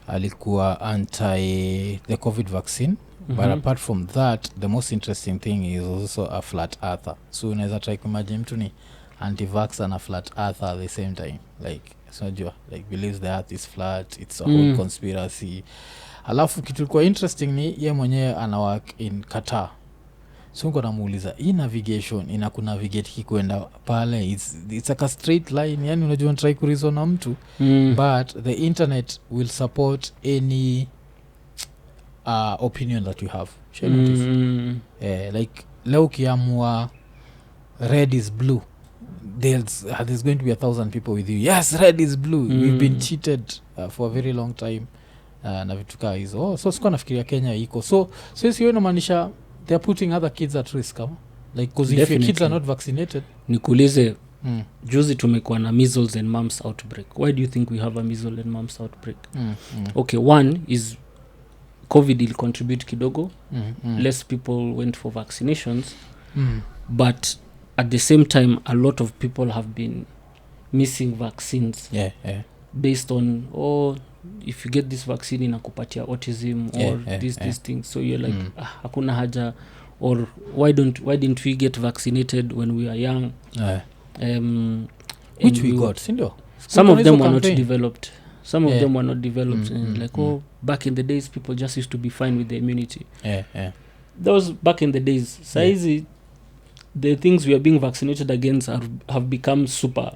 alikuwa anti the COVID vaccine. But apart from that, the most interesting thing is also a flat earther. So unaweza try kumagine mtu ni anti-vaxxer na flat earther at the same time. Like unajua like believes the earth is flat, it's a whole conspiracy. Alafu kitu kwa interesting ni yeye mwenyewe ana work in Qatar. So niko namuuliza hii navigation inakunavigate kikwenda pale, it's like a straight line, yani unajua try kureason na mtu but the internet will support any opinion that you have. Like leo kiamua red is blue, there's going to be 1,000 people with you, yes red is blue, we've been cheated for a very long time na vitu kaa hizo. So sikuwa nafikiria Kenya iko so sio inamaanisha they're putting other kids at risk kama like because if your kids are not vaccinated. Nikuulize juzi tumekuwa na measles and mumps outbreak. Why do you think we have a measles and mumps outbreak? Okay, one is COVID will contribute kidogo. Less people went for vaccinations. But at the same time a lot of people have been missing vaccines based on if you get this vaccine inakupatia autism or these things, so you're like hakuna haja, or why didn't we get vaccinated when we were young? Which we got sindio. Some of them were not developed. Them were not developed. Like back in the days people just used to be fine with the immunity. Those back in the days. Saizi the things we are being vaccinated against have become super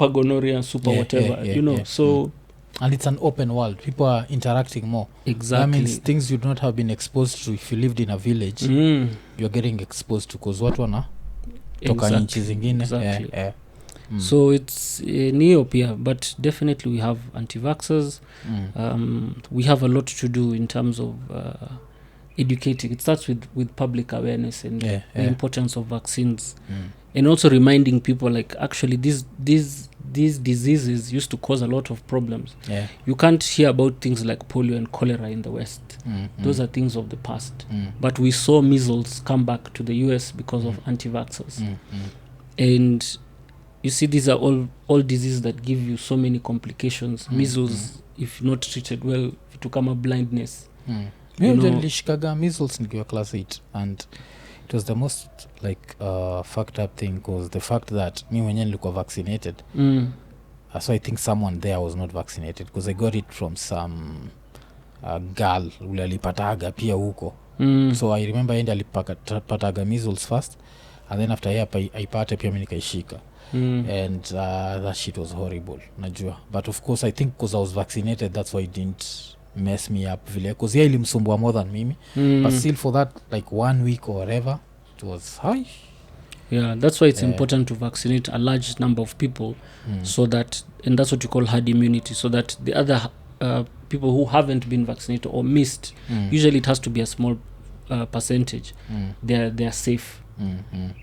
gonorrhea, super whatever, you know. So and it's an open world, people are interacting more. Exactly. That means things you'd not have been exposed to if you lived in a village you're getting exposed to because watu wana toka nchi zingine. So it's neopia, but definitely we have anti-vaxxers. We have a lot to do in terms of educating. It starts with public awareness and the importance of vaccines, and also reminding people like actually these diseases used to cause a lot of problems. You can't hear about things like polio and cholera in the West. Those are things of the past. But we saw measles come back to the US because of anti-vaxxers. And you see these are all diseases that give you so many complications. Measles if not treated well to come a blindness. Nilishikaga measles nikiwa class 8 and it was the most like fucked up thing because the fact that me mwenyewe nilikuwa vaccinated so I think someone there was not vaccinated because I got it from some girl ule alipataga pia huko. So I remember ende alipataga measles first and then after aipate pia mimi nikaishika. And that shit was horrible najua, but of course I think because I was vaccinated that's why it didn't mess me up vile because yeye ilimsumbua more than mimi. But still for that like 1 week or whatever it was high. That's why it's important to vaccinate a large number of people so that, and that's what you call herd immunity, so that the other people who haven't been vaccinated or missed, usually it has to be a small percentage, they're safe.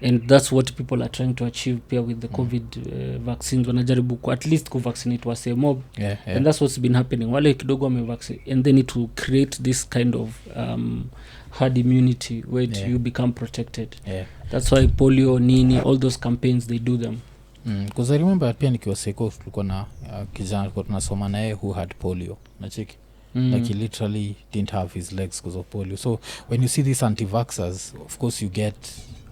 And that's what people are trying to achieve pia with the COVID vaccines. Wanajaribu at least kuvaccinate wase mob. And that's what's been happening. Wale kidogo wamevaccinate and then it will create this kind of herd immunity where you become protected. That's why polio, nini, all those campaigns they do them. Because I remember pia nikiwa seko tulikuwa na kijana tulikuwa tunasoma naye who had polio nacheki. Like he literally didn't have his legs because of polio. So when you see these anti-vaxxers of course you get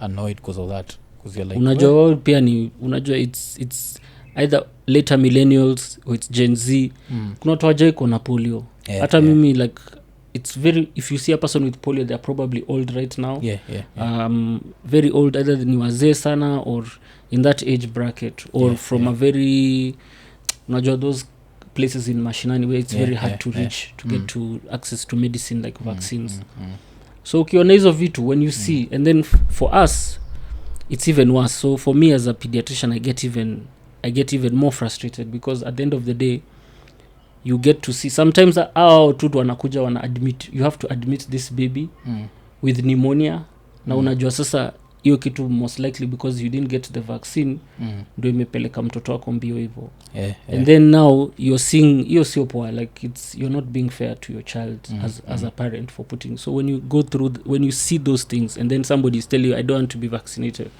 annoyed because of that because you're like unajua pia ni unajua it's either later millennials or it's Gen Z. Kuna watu wajai kuna polio hata mimi like it's very, if you see a person with polio they're probably old right now. Very old, either ni wazee sana or in that age bracket or from a very unajua those places in mashinani where it's very hard to reach to get to access to medicine like vaccines. So ukiona hizo vitu when you see, and then for us it's even worse. So for me as a pediatrician I get even more frustrated because at the end of the day you get to see sometimes tu wanakuja wana admit, you have to admit this baby with pneumonia na unajua sasa hiyo kitu most likely because you didn't get the vaccine ndio imepeleka mtoto wako mbio hivyo. And then now you're seeing hiyo sio poa, like you're not being fair to your child as a parent for putting. So when you go through when you see those things and then somebody is telling you I don't want to be vaccinated,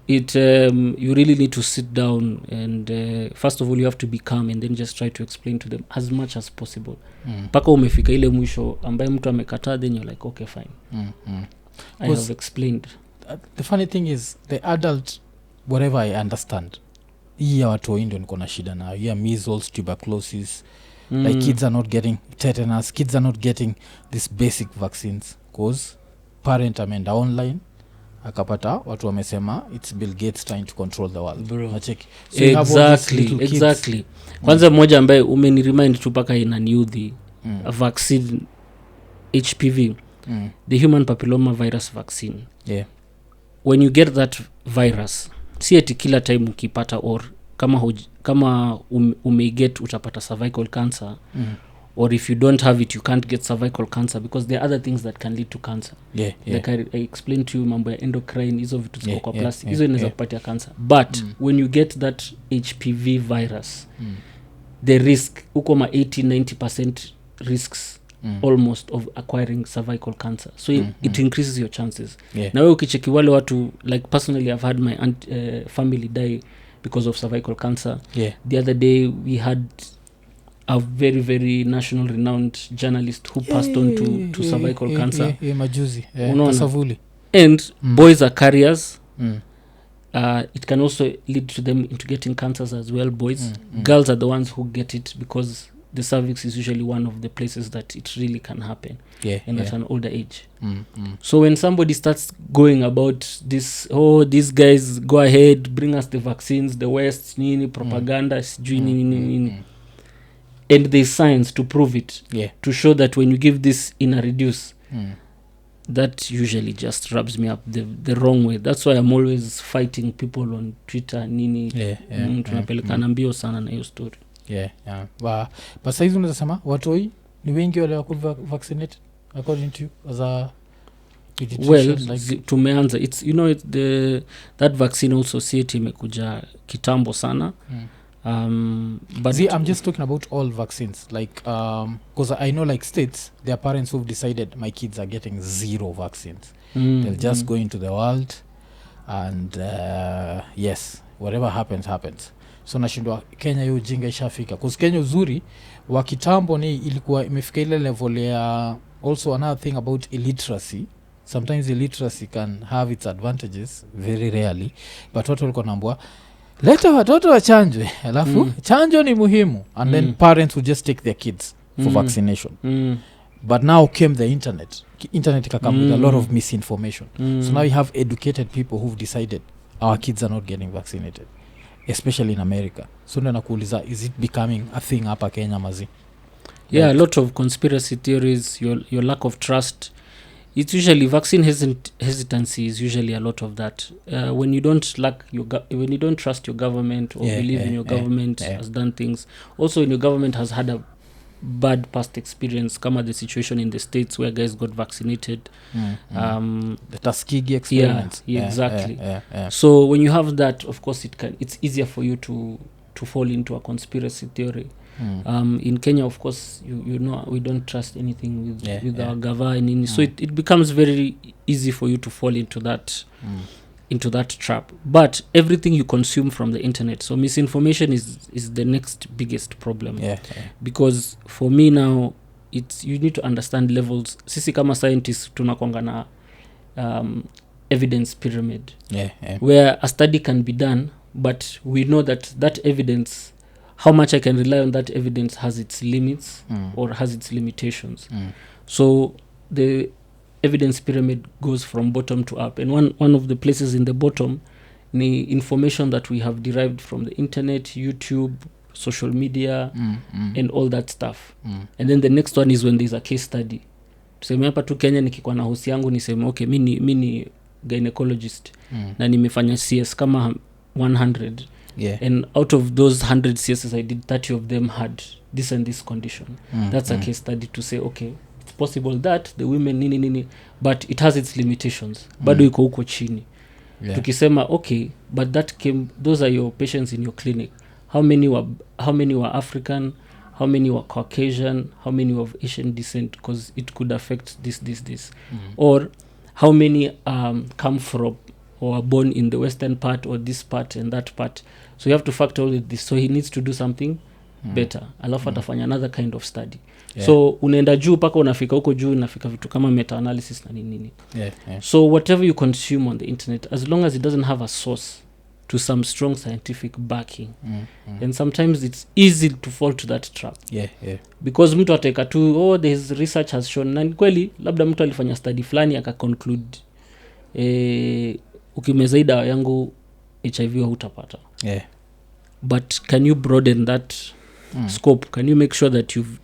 it you really need to sit down and first of all you have to be calm and then just try to explain to them as much as possible mpaka umefika ile mwisho ambaye mtu amekataa, then you're like okay fine, I have explained. The funny thing is the adult, whatever I understand, hii watu ndio niko na shida na hii measles, tuberculosis, like kids are not getting tetanus, kids are not getting these basic vaccines cause parent ameenda online akapata watu wamesema it's Bill Gates trying to control the world. Nacheki. So exactly. Kwanza mmoja ambaye umeniremind tu paka ina newly a vaccine HPV, the human papilloma virus vaccine. When you get that virus, si eti kila time ukipata or kama umeget utapata cervical cancer, or if you don't have it you can't get cervical cancer because there are other things that can lead to cancer. Like I explained to you mambo ya endocrine, hizo vitu ziko kwa plastic, hizo inaweza kupatia cancer. But when you get that HPV virus, the risk uko ma 80-90% risks almost of acquiring cervical cancer. So it increases your chances. Na wewe ukicheki wale watu, like personally I've had my family die because of cervical cancer. The other day we had a very very national renowned journalist who passed on to cervical cancer. Majuzi. Tasavuli. And boys are carriers. It can also lead to them into getting cancers as well, boys. Girls are the ones who get it because the cervix is usually one of the places that it really can happen, and at an older age. So when somebody starts going about this, these guys go ahead, bring us the vaccines, the West, nini, propaganda, nini, and there's science to prove it, to show that when you give this in a reduce, that usually just rubs me up the wrong way. That's why I'm always fighting people on Twitter, nini, tunapelekana mbio sana na hiyo story. But saizi unasema watoi ni wengi wale wako vaccinated according to you as a like tumeanza, it's it's that vaccine also CT imekuja kitambo sana. But I'm just talking about all vaccines, like because I know like states, their parents who've decided my kids are getting 0 vaccines. They'll just go into the world and yes, whatever happens. So nashindwa Kenya hiyo jinga ishafika, cause Kenya uzuri wa kitambo ni ilikuwa imefika ile level ya. Also another thing about illiteracy, sometimes illiteracy can have its advantages, very rarely, but watu walikuwa naambua leta watoto wachanjwe, alafu chanjo ni muhimu, and then parents would just take their kids for vaccination. But now came the internet ikakam with a lot of misinformation. So now you have educated people who've decided our kids are not getting vaccinated, especially in America. So ndo nakuuliza, is it becoming a thing hapa Kenya mazi? A lot of conspiracy theories, your lack of trust. It's usually vaccine hesitancy is usually a lot of that. When you don't when you don't trust your government or believe in your government has done things. Also, when your government has had a bad past experience, kama the situation in the States where guys got vaccinated. The Tuskegee experiment. Exactly. So when you have that, of course it's easier for you to fall into a conspiracy theory. In Kenya, of course, you know we don't trust anything with our government, so it becomes very easy for you to fall into that trap. But everything you consume from the internet, so misinformation is the next biggest problem. Because for me now, you need to understand levels. Sisi kama scientists tunakwanga na evidence pyramid, where a study can be done, but we know that evidence, how much I can rely on that evidence has its limits or has its limitations. So the evidence pyramid goes from bottom to up, and one of the places in the bottom, the information that we have derived from the internet, YouTube, social media, and all that stuff. And then the next one is when there's a case study. Tuseme hapa tu Kenya nikikuwa na hosi yangu niseme okay, mimi ni gynecologist na nimefanya CS kama 100. And out of those 100 CSs I did, 30 of them had this and this condition. That's a case study to say okay, it's possible that the women nini, but it has its limitations. Bado iko huko chini. tukisema okay, but those are your patients in your clinic. How many were African, how many were Caucasian, how many were of Asian descent, because it could affect this. Or how many come from or are born in the western part or this part and that part. So you have to factor all of this. So he needs to do something better. Alafu atafanya another kind of study. So unaenda juu paka unafika huko juu, unafika vitu kama meta-analysis na nini. So whatever you consume on the internet, as long as it doesn't have a source to some strong scientific backing, and sometimes it's easy to fall to that trap. Because mtu ateka tu, this research has shown, na kweli labda mtu alifanya study fulani akaconclude ukimeza dawa yangu HIV hutapata. But can you broaden that scope? Can you make sure that you've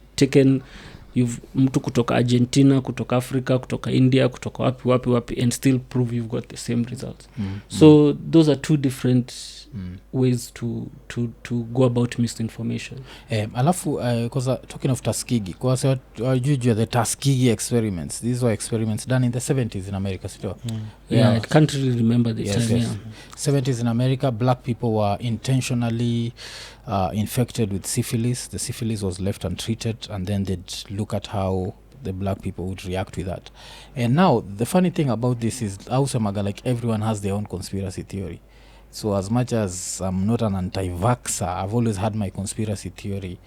mtu kutoka Argentina, kutoka Africa, kutoka India, kutoka wapi and still prove you've got the same results? So those are two different ways to go about misinformation. Alafu because talking of Tuskegee, because you the Tuskegee experiments, these were experiments done in the 70s in America still. I can't really remember the time. 70s in America, black people were intentionally infected with syphilis. The syphilis was left untreated, and then they'd look at how the black people would react with that. And now the funny thing about this is also like everyone has their own conspiracy theory. So as much as I'm not an anti-vaxxer, I've always had my conspiracy theory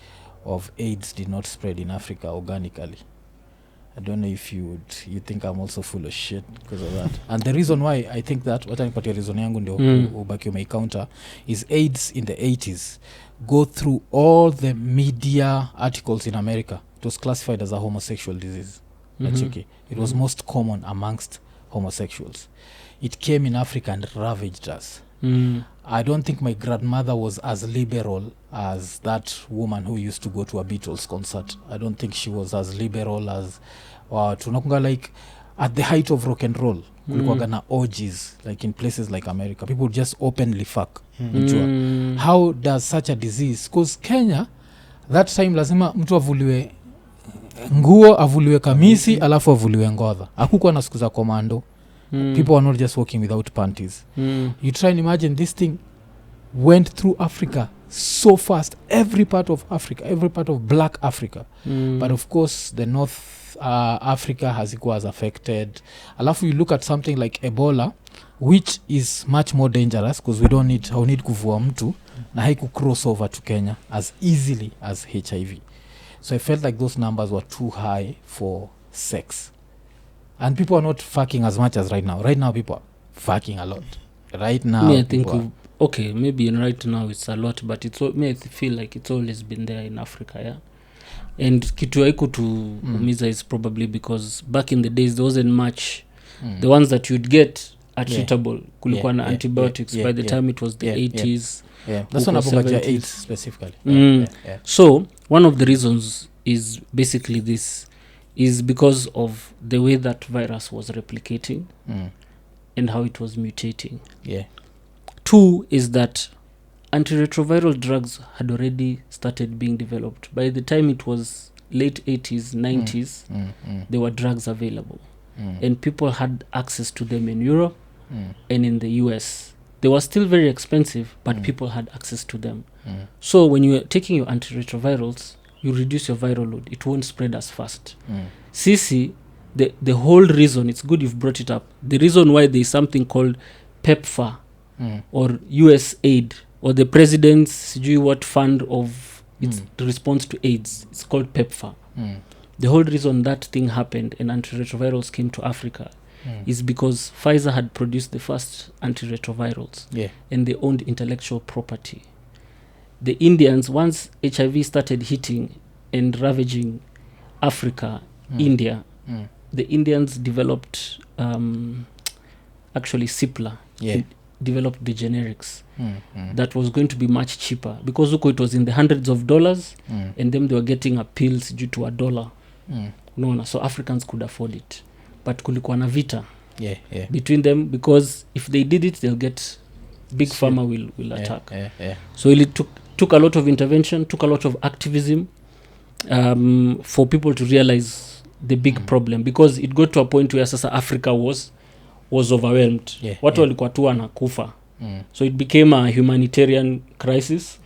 of AIDS did not spread in Africa organically. I don't know if you think I'm also full of shit because of that. And the reason why I think that, what I'm putting reason yangu ndio ubaki may counter, is AIDS in the 80s go through all the media articles in America. It was classified as a homosexual disease. That's okay. It was most common amongst homosexuals. It came in Africa and ravaged us. I don't think my grandmother was as liberal as that woman who used to go to a Beatles concert. I don't think she was as liberal as tunakunga like at the height of rock and roll. Kulikuwa na orgies like in places like America. People just openly fuck. How does such a disease? Because Kenya that time lazima mtu avuliwe nguo, avuliwe kamisi, alafu avuliwe ngodha. Hakukuwa na siku za komando. People are not just walking without panties. You try and imagine this thing went through Africa so fast, every part of Africa, every part of black Africa. But of course the North Africa has affected. Alafu you look at something like Ebola, which is much more dangerous because we need kuvua mtu na haiku cross over to Kenya as easily as HIV. So I felt like those numbers were too high for sex. And people are not fucking as much as right now. Right now, people are fucking a lot. Right now, I think maybe right now it's a lot, but I feel like it's always been there in Africa, yeah. And kitu haiku to umiza is probably because back in the days there wasn't much. The ones that you'd get are treatable. Kulikuwa na antibiotics. By the time it was the 80s. That's not about AIDS specifically. So one of the reasons is basically this. Is because of the way that virus was replicating and how it was mutating. Two is that antiretroviral drugs had already started being developed. By the time it was late 80s, 90s, there were drugs available. And people had access to them in Europe and in the US. They were still very expensive, but people had access to them. So when you are taking your antiretrovirals, you reduce your viral load. It won't spread as fast. Sisi, the whole reason, it's good you've brought it up, the reason why there is something called PEPFAR or US aid or the president's what fund of its response to AIDS, it's called PEPFAR. The whole reason that thing happened and antiretrovirals came to Africa is because Pfizer had produced the first antiretrovirals and they owned intellectual property. The Indians, once HIV started hitting and ravaging Africa, India, the Indians developed actually Cipla, developed the generics that was going to be much cheaper because it was in the hundreds of dollars and then they were getting a pills due to $1. No, so Africans could afford it. But kulikuwa na vita between them because if they did it, they'll get big pharma will attack. So it took a lot of intervention, took a lot of activism for people to realize the big problem because it got to a point where sasa Africa was was overwhelmed. Watu walikuwa tu wanakufa. So it became a humanitarian crisis,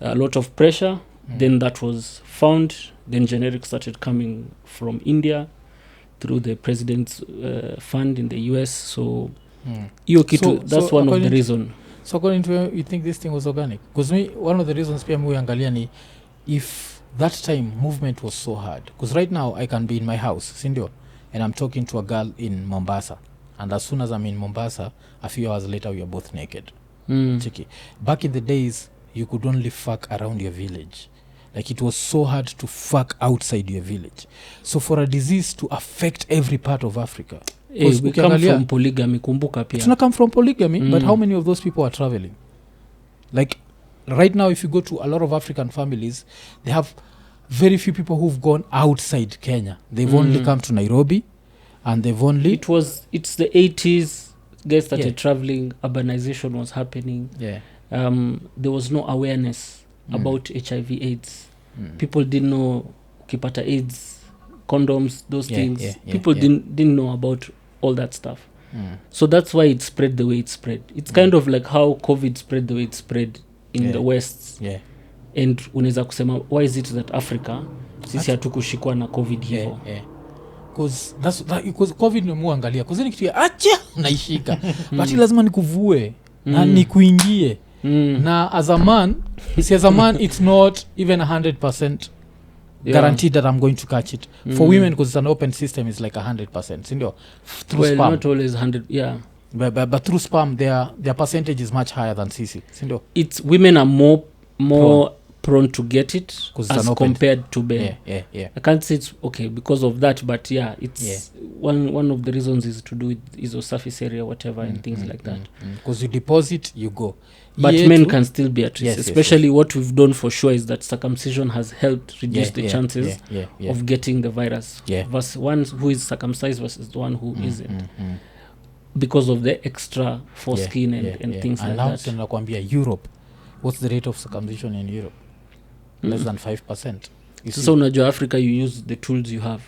a lot of pressure. Then that was found. Then generics started coming from India through the president's fund in the US. So that's one of the reasons. So according to you think this thing was organic? Because one of the reasons pia muangalia ni if that time movement was so hard. Because right now I can be in my house, sindio, and I'm talking to a girl in Mombasa. And as soon as I'm in Mombasa, a few hours later we are both naked. Checky. Back in the days, you could only fuck around your village. Like it was so hard to fuck outside your village. So for a disease to affect every part of Africa. We come from polygamy, kumbuka pia. Tuna come from polygamy, but how many of those people are traveling? Like right now, if you go to a lot of African families, they have very few people who've gone outside Kenya. They've only come to Nairobi, and they've only... It's the 80s, guys started traveling, urbanization was happening. There was no awareness about HIV AIDS. People didn't know ukipata AIDS, condoms, those things. People didn't know about all that stuff. So that's why it spread the way it spread. It's kind of like how COVID spread the way it spread in the West. And unaweza kusema, why is it that Africa sisi hatukushikwa na COVID hivo? Because COVID nimuangalia because ni kitu ya acha naishika but lazima nikuvue na nikuingie na as a man it's not even 100% guaranteed that I'm going to catch it. For women, because it's an open system, it's like 100%, sindio? Through sperm. Not always 100, but through sperm their percentage is much higher than CC, sindio? It's women are more prone to get it as compared to men. I can't say it's okay because of that, but it's one of the reasons is to do with isosurface area, whatever, and things like that. Because you deposit, you go. But men can still be at risk, especially what we've done for sure is that circumcision has helped reduce the chances of getting the virus. Versus one who is circumcised versus the one who isn't. Because of the extra foreskin and things like that. And nakwambia Europe, what's the rate of circumcision in Europe? Less than 5%. So unajua Africa, you use the tools you have.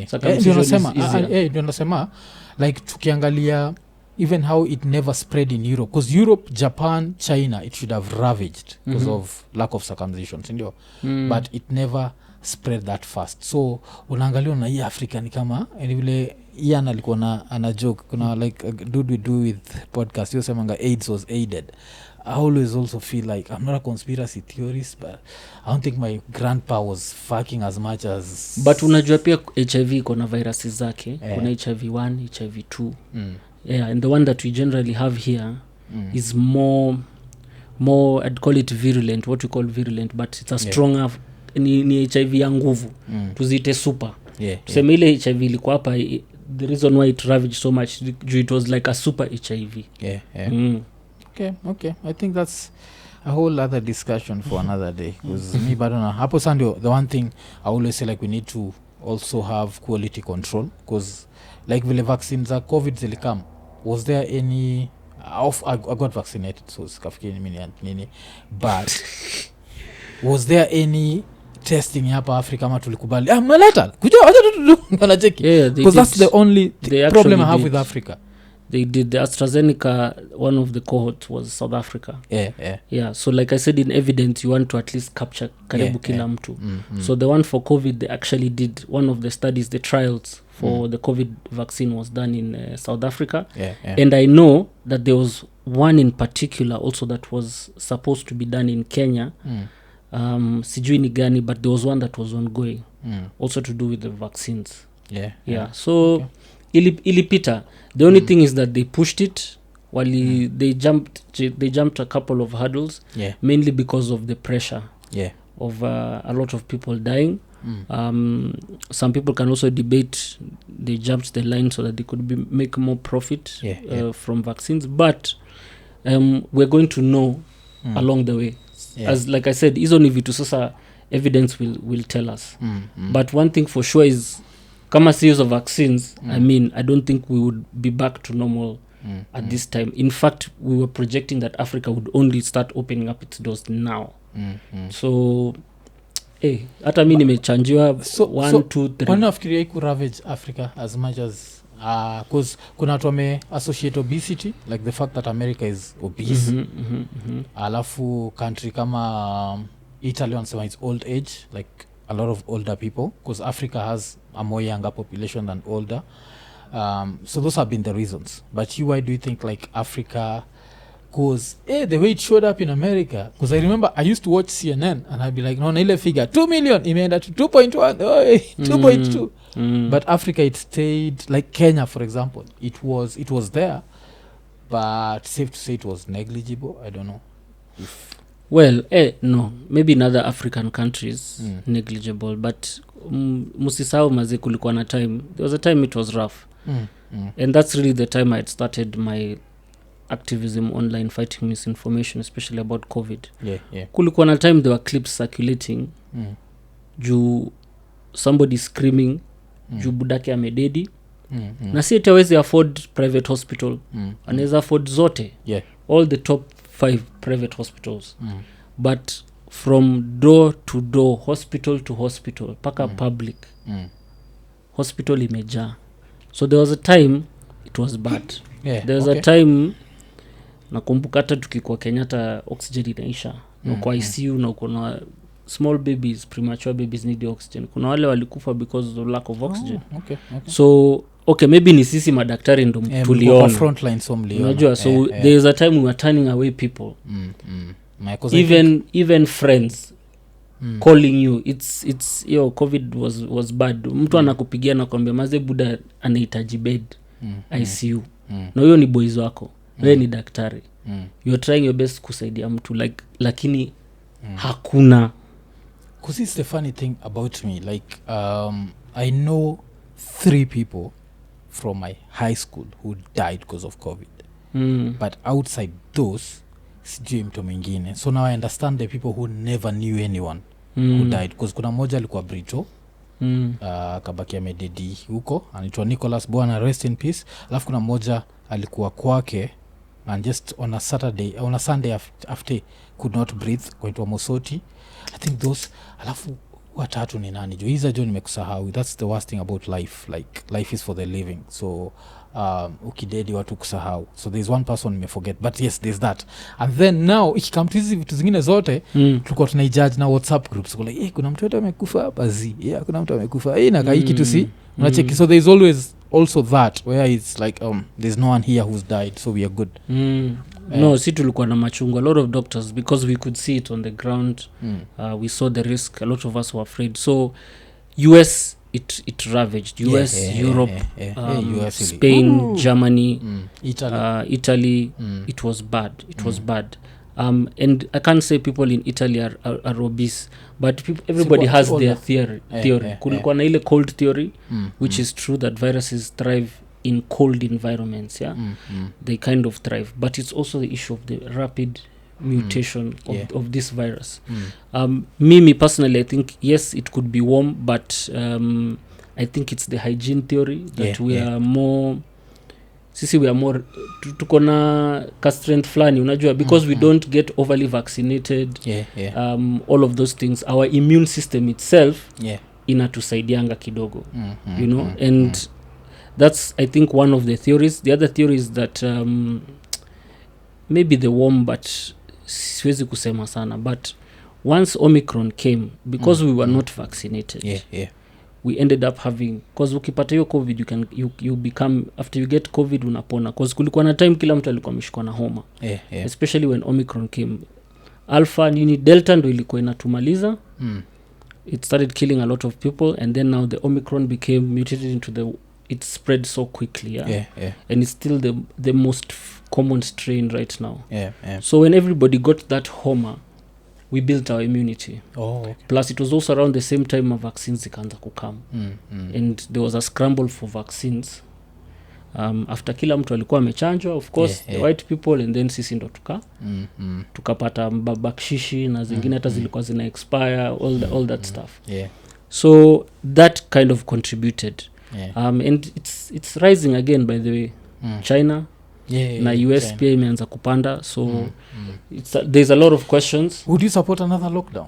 Circumcision is easier. Ndio nasema like tukiangalia even how it never spread in Europe, because Europe, Japan, China, it should have ravaged because of lack of circumcision, sindio? But it never spread that fast. So unaangalia na hii Africa ni kama vile Ian alikuwa ana joke, kuna like a dude we do with podcast, you semanga AIDS was aided. I always also feel like I'm not a conspiracy theorist, but I don't think my grandpa was fucking as much as... But unajua pia HIV kuna viruses zake, kuna HIV1, HIV2. And the one that we generally have here is more I'd call it virulent, what we call virulent, but it's a stronger ni HIV ya nguvu. Tuzite super. Tuseme ile HIV ilikuwa hapa, the reason why it ravaged so much, it was like a super HIV. Okay. I think that's a whole other discussion for another day. Because me, but hapo sandio, the one thing I always say, like, we need to also have quality control. Because like vile vaccines za COVID zilikam, was there any... I got vaccinated, so sikafikiri nini. But was there any testing hapa Africa ama tulikubali? Maleta, kuja wanacheki. Because that's the only problem I have with Africa. They did the AstraZeneca, one of the cohorts was South Africa. So like I said, in evidence, you want to at least capture karibu kila mtu. So the one for COVID, they actually did one of the studies, the trials for the COVID vaccine was done in South Africa. And I know that there was one in particular also that was supposed to be done in Kenya. Sijui ni gani, but there was one that was ongoing, also to do with the vaccines. So ilipita. The only thing is that they pushed it while they jumped a couple of hurdles, mainly because of the pressure of a lot of people dying. Some people can also debate they jumped the line so that they could make more profit from vaccines, but we're going to know along the way. As like I said, hizo ni vitu sasa evidence will tell us. But one thing for sure is kama series of vaccines, I mean, I don't think we would be back to normal at this time. In fact, we were projecting that Africa would only start opening up its doors now. So, hata mimi nimechanjiwa 1, 2, 3. Wanafikiria iku ravage Africa as much as Because kuna watu wame associate obesity like the fact that America is obese. Alafu country kama Italy wanasema it's old age, like a lot of older people, because Africa has a more younger population than older. So those have been the reasons. But why do you think like Africa, because the way it showed up in America, because I remember I used to watch CNN and I'd be like, no, ile figure 2 million imeenda to 2.1, 2.2. But Africa, it stayed, like Kenya for example, it was there, but safe to say it was negligible. I don't know if no, maybe in other African countries negligible, but musisau maze kulikuwa na time, there was a time it was rough. And that's really the time I had started my activism online, fighting misinformation, especially about COVID. Kulikuwa na time there were clips circulating juu somebody screaming juu budake amededi na si eti hawezi afford private hospital, anaweza afford zote, all the top 5 private hospitals, but from door to door, hospital to hospital, paka public hospital imejaa. So there was a time it was bad. There was a time nakumbuka hata tukikuwa Kenyatta oxygen inaisha, na kwa ICU na uko na small babies, premature babies need oxygen. Kuna wale walikufa because of lack of oxygen. So maybe ni sisi madaktari ndo tuliona front line, so mliona, unajua. So there is a time we were turning away people, even friends calling you, it's COVID was bad. Mtu anakupigia na kwambia maze buda anahitaji bed ICU, na hiyo ni boys wako, wewe ni daktari, you are trying your best kusaidia mtu lakini hakuna. Because it's the funny thing about me, like I know 3 people from my high school who died because of COVID, but outside those sijui mtu mwingine. So now I understand the people who never knew anyone who died, because kuna moja alikuwa Brito, kabaki amededi huko, anaitwa Nicholas, bwana rest in peace. Alafu kuna moja alikuwa kwake and just on a Sunday after could not breathe, kwa Mosoti, I think those. Alafu watatu ni nani jo, hiza jo nimekusahau. That's the worst thing about life, like life is for the living. So ukidedi watu kusahau, so there's one person nimeforget, but yes, there's that. And then now ikikam to hizi vitu zingine zote tulikuwa tunaijudge na WhatsApp groups, so like kuna mtu amekufa hapa kuna mtu amekufa na kai kitu si unacheki. So there's always also that where it's like there's no one here who's died, so we are good. No, si tulikuwa na machungu, a lot of doctors, because we could see it on the ground. We saw the risk, a lot of us were afraid. So US, it ravaged US, Europe, US, Spain, Germany, Italy. It was bad. And I can't say people in Italy are obese, but everybody has their theory. Kulikuwa na ile cold theory, which is true that viruses thrive in cold environments. They kind of thrive, but it's also the issue of the rapid mutation of this virus. Me personally, I think yes, it could be warm, but I think it's the hygiene theory that we are more tuko na ka strength flani, unajua, because we don't get overly vaccinated, all of those things, our immune system itself inatusaidianga kidogo, you know. And that's, I think, one of the theories. The other theory is that maybe the warm, but siwezi kusema sana, but once Omicron came, because we were not vaccinated, we ended up having, because ukipata hiyo COVID, you become, after you get COVID unapona, because kulikuwa na time kila mtu alikuwa ameshikwa na homa, especially when Omicron came. Alpha nini Delta ndo ilikuwa inatumaliza, it started killing a lot of people, and then now the Omicron became mutated into it spread so quickly, and it's still the most common strain right now. So when everybody got that homa, we built our immunity. Plus it was also around the same time vaccines zikaanza kukam, and there was a scramble for vaccines. After kila mtu alikuwa amechanjwa, of course, the white people, and then sisi ndo tukapata bakshishi na zingine hata zilikuwa zina expire, all that stuff. So that kind of contributed. And it's rising again, by the way. China na US pia imeanza kupanda, so there's a lot of questions. Would you support another lockdown?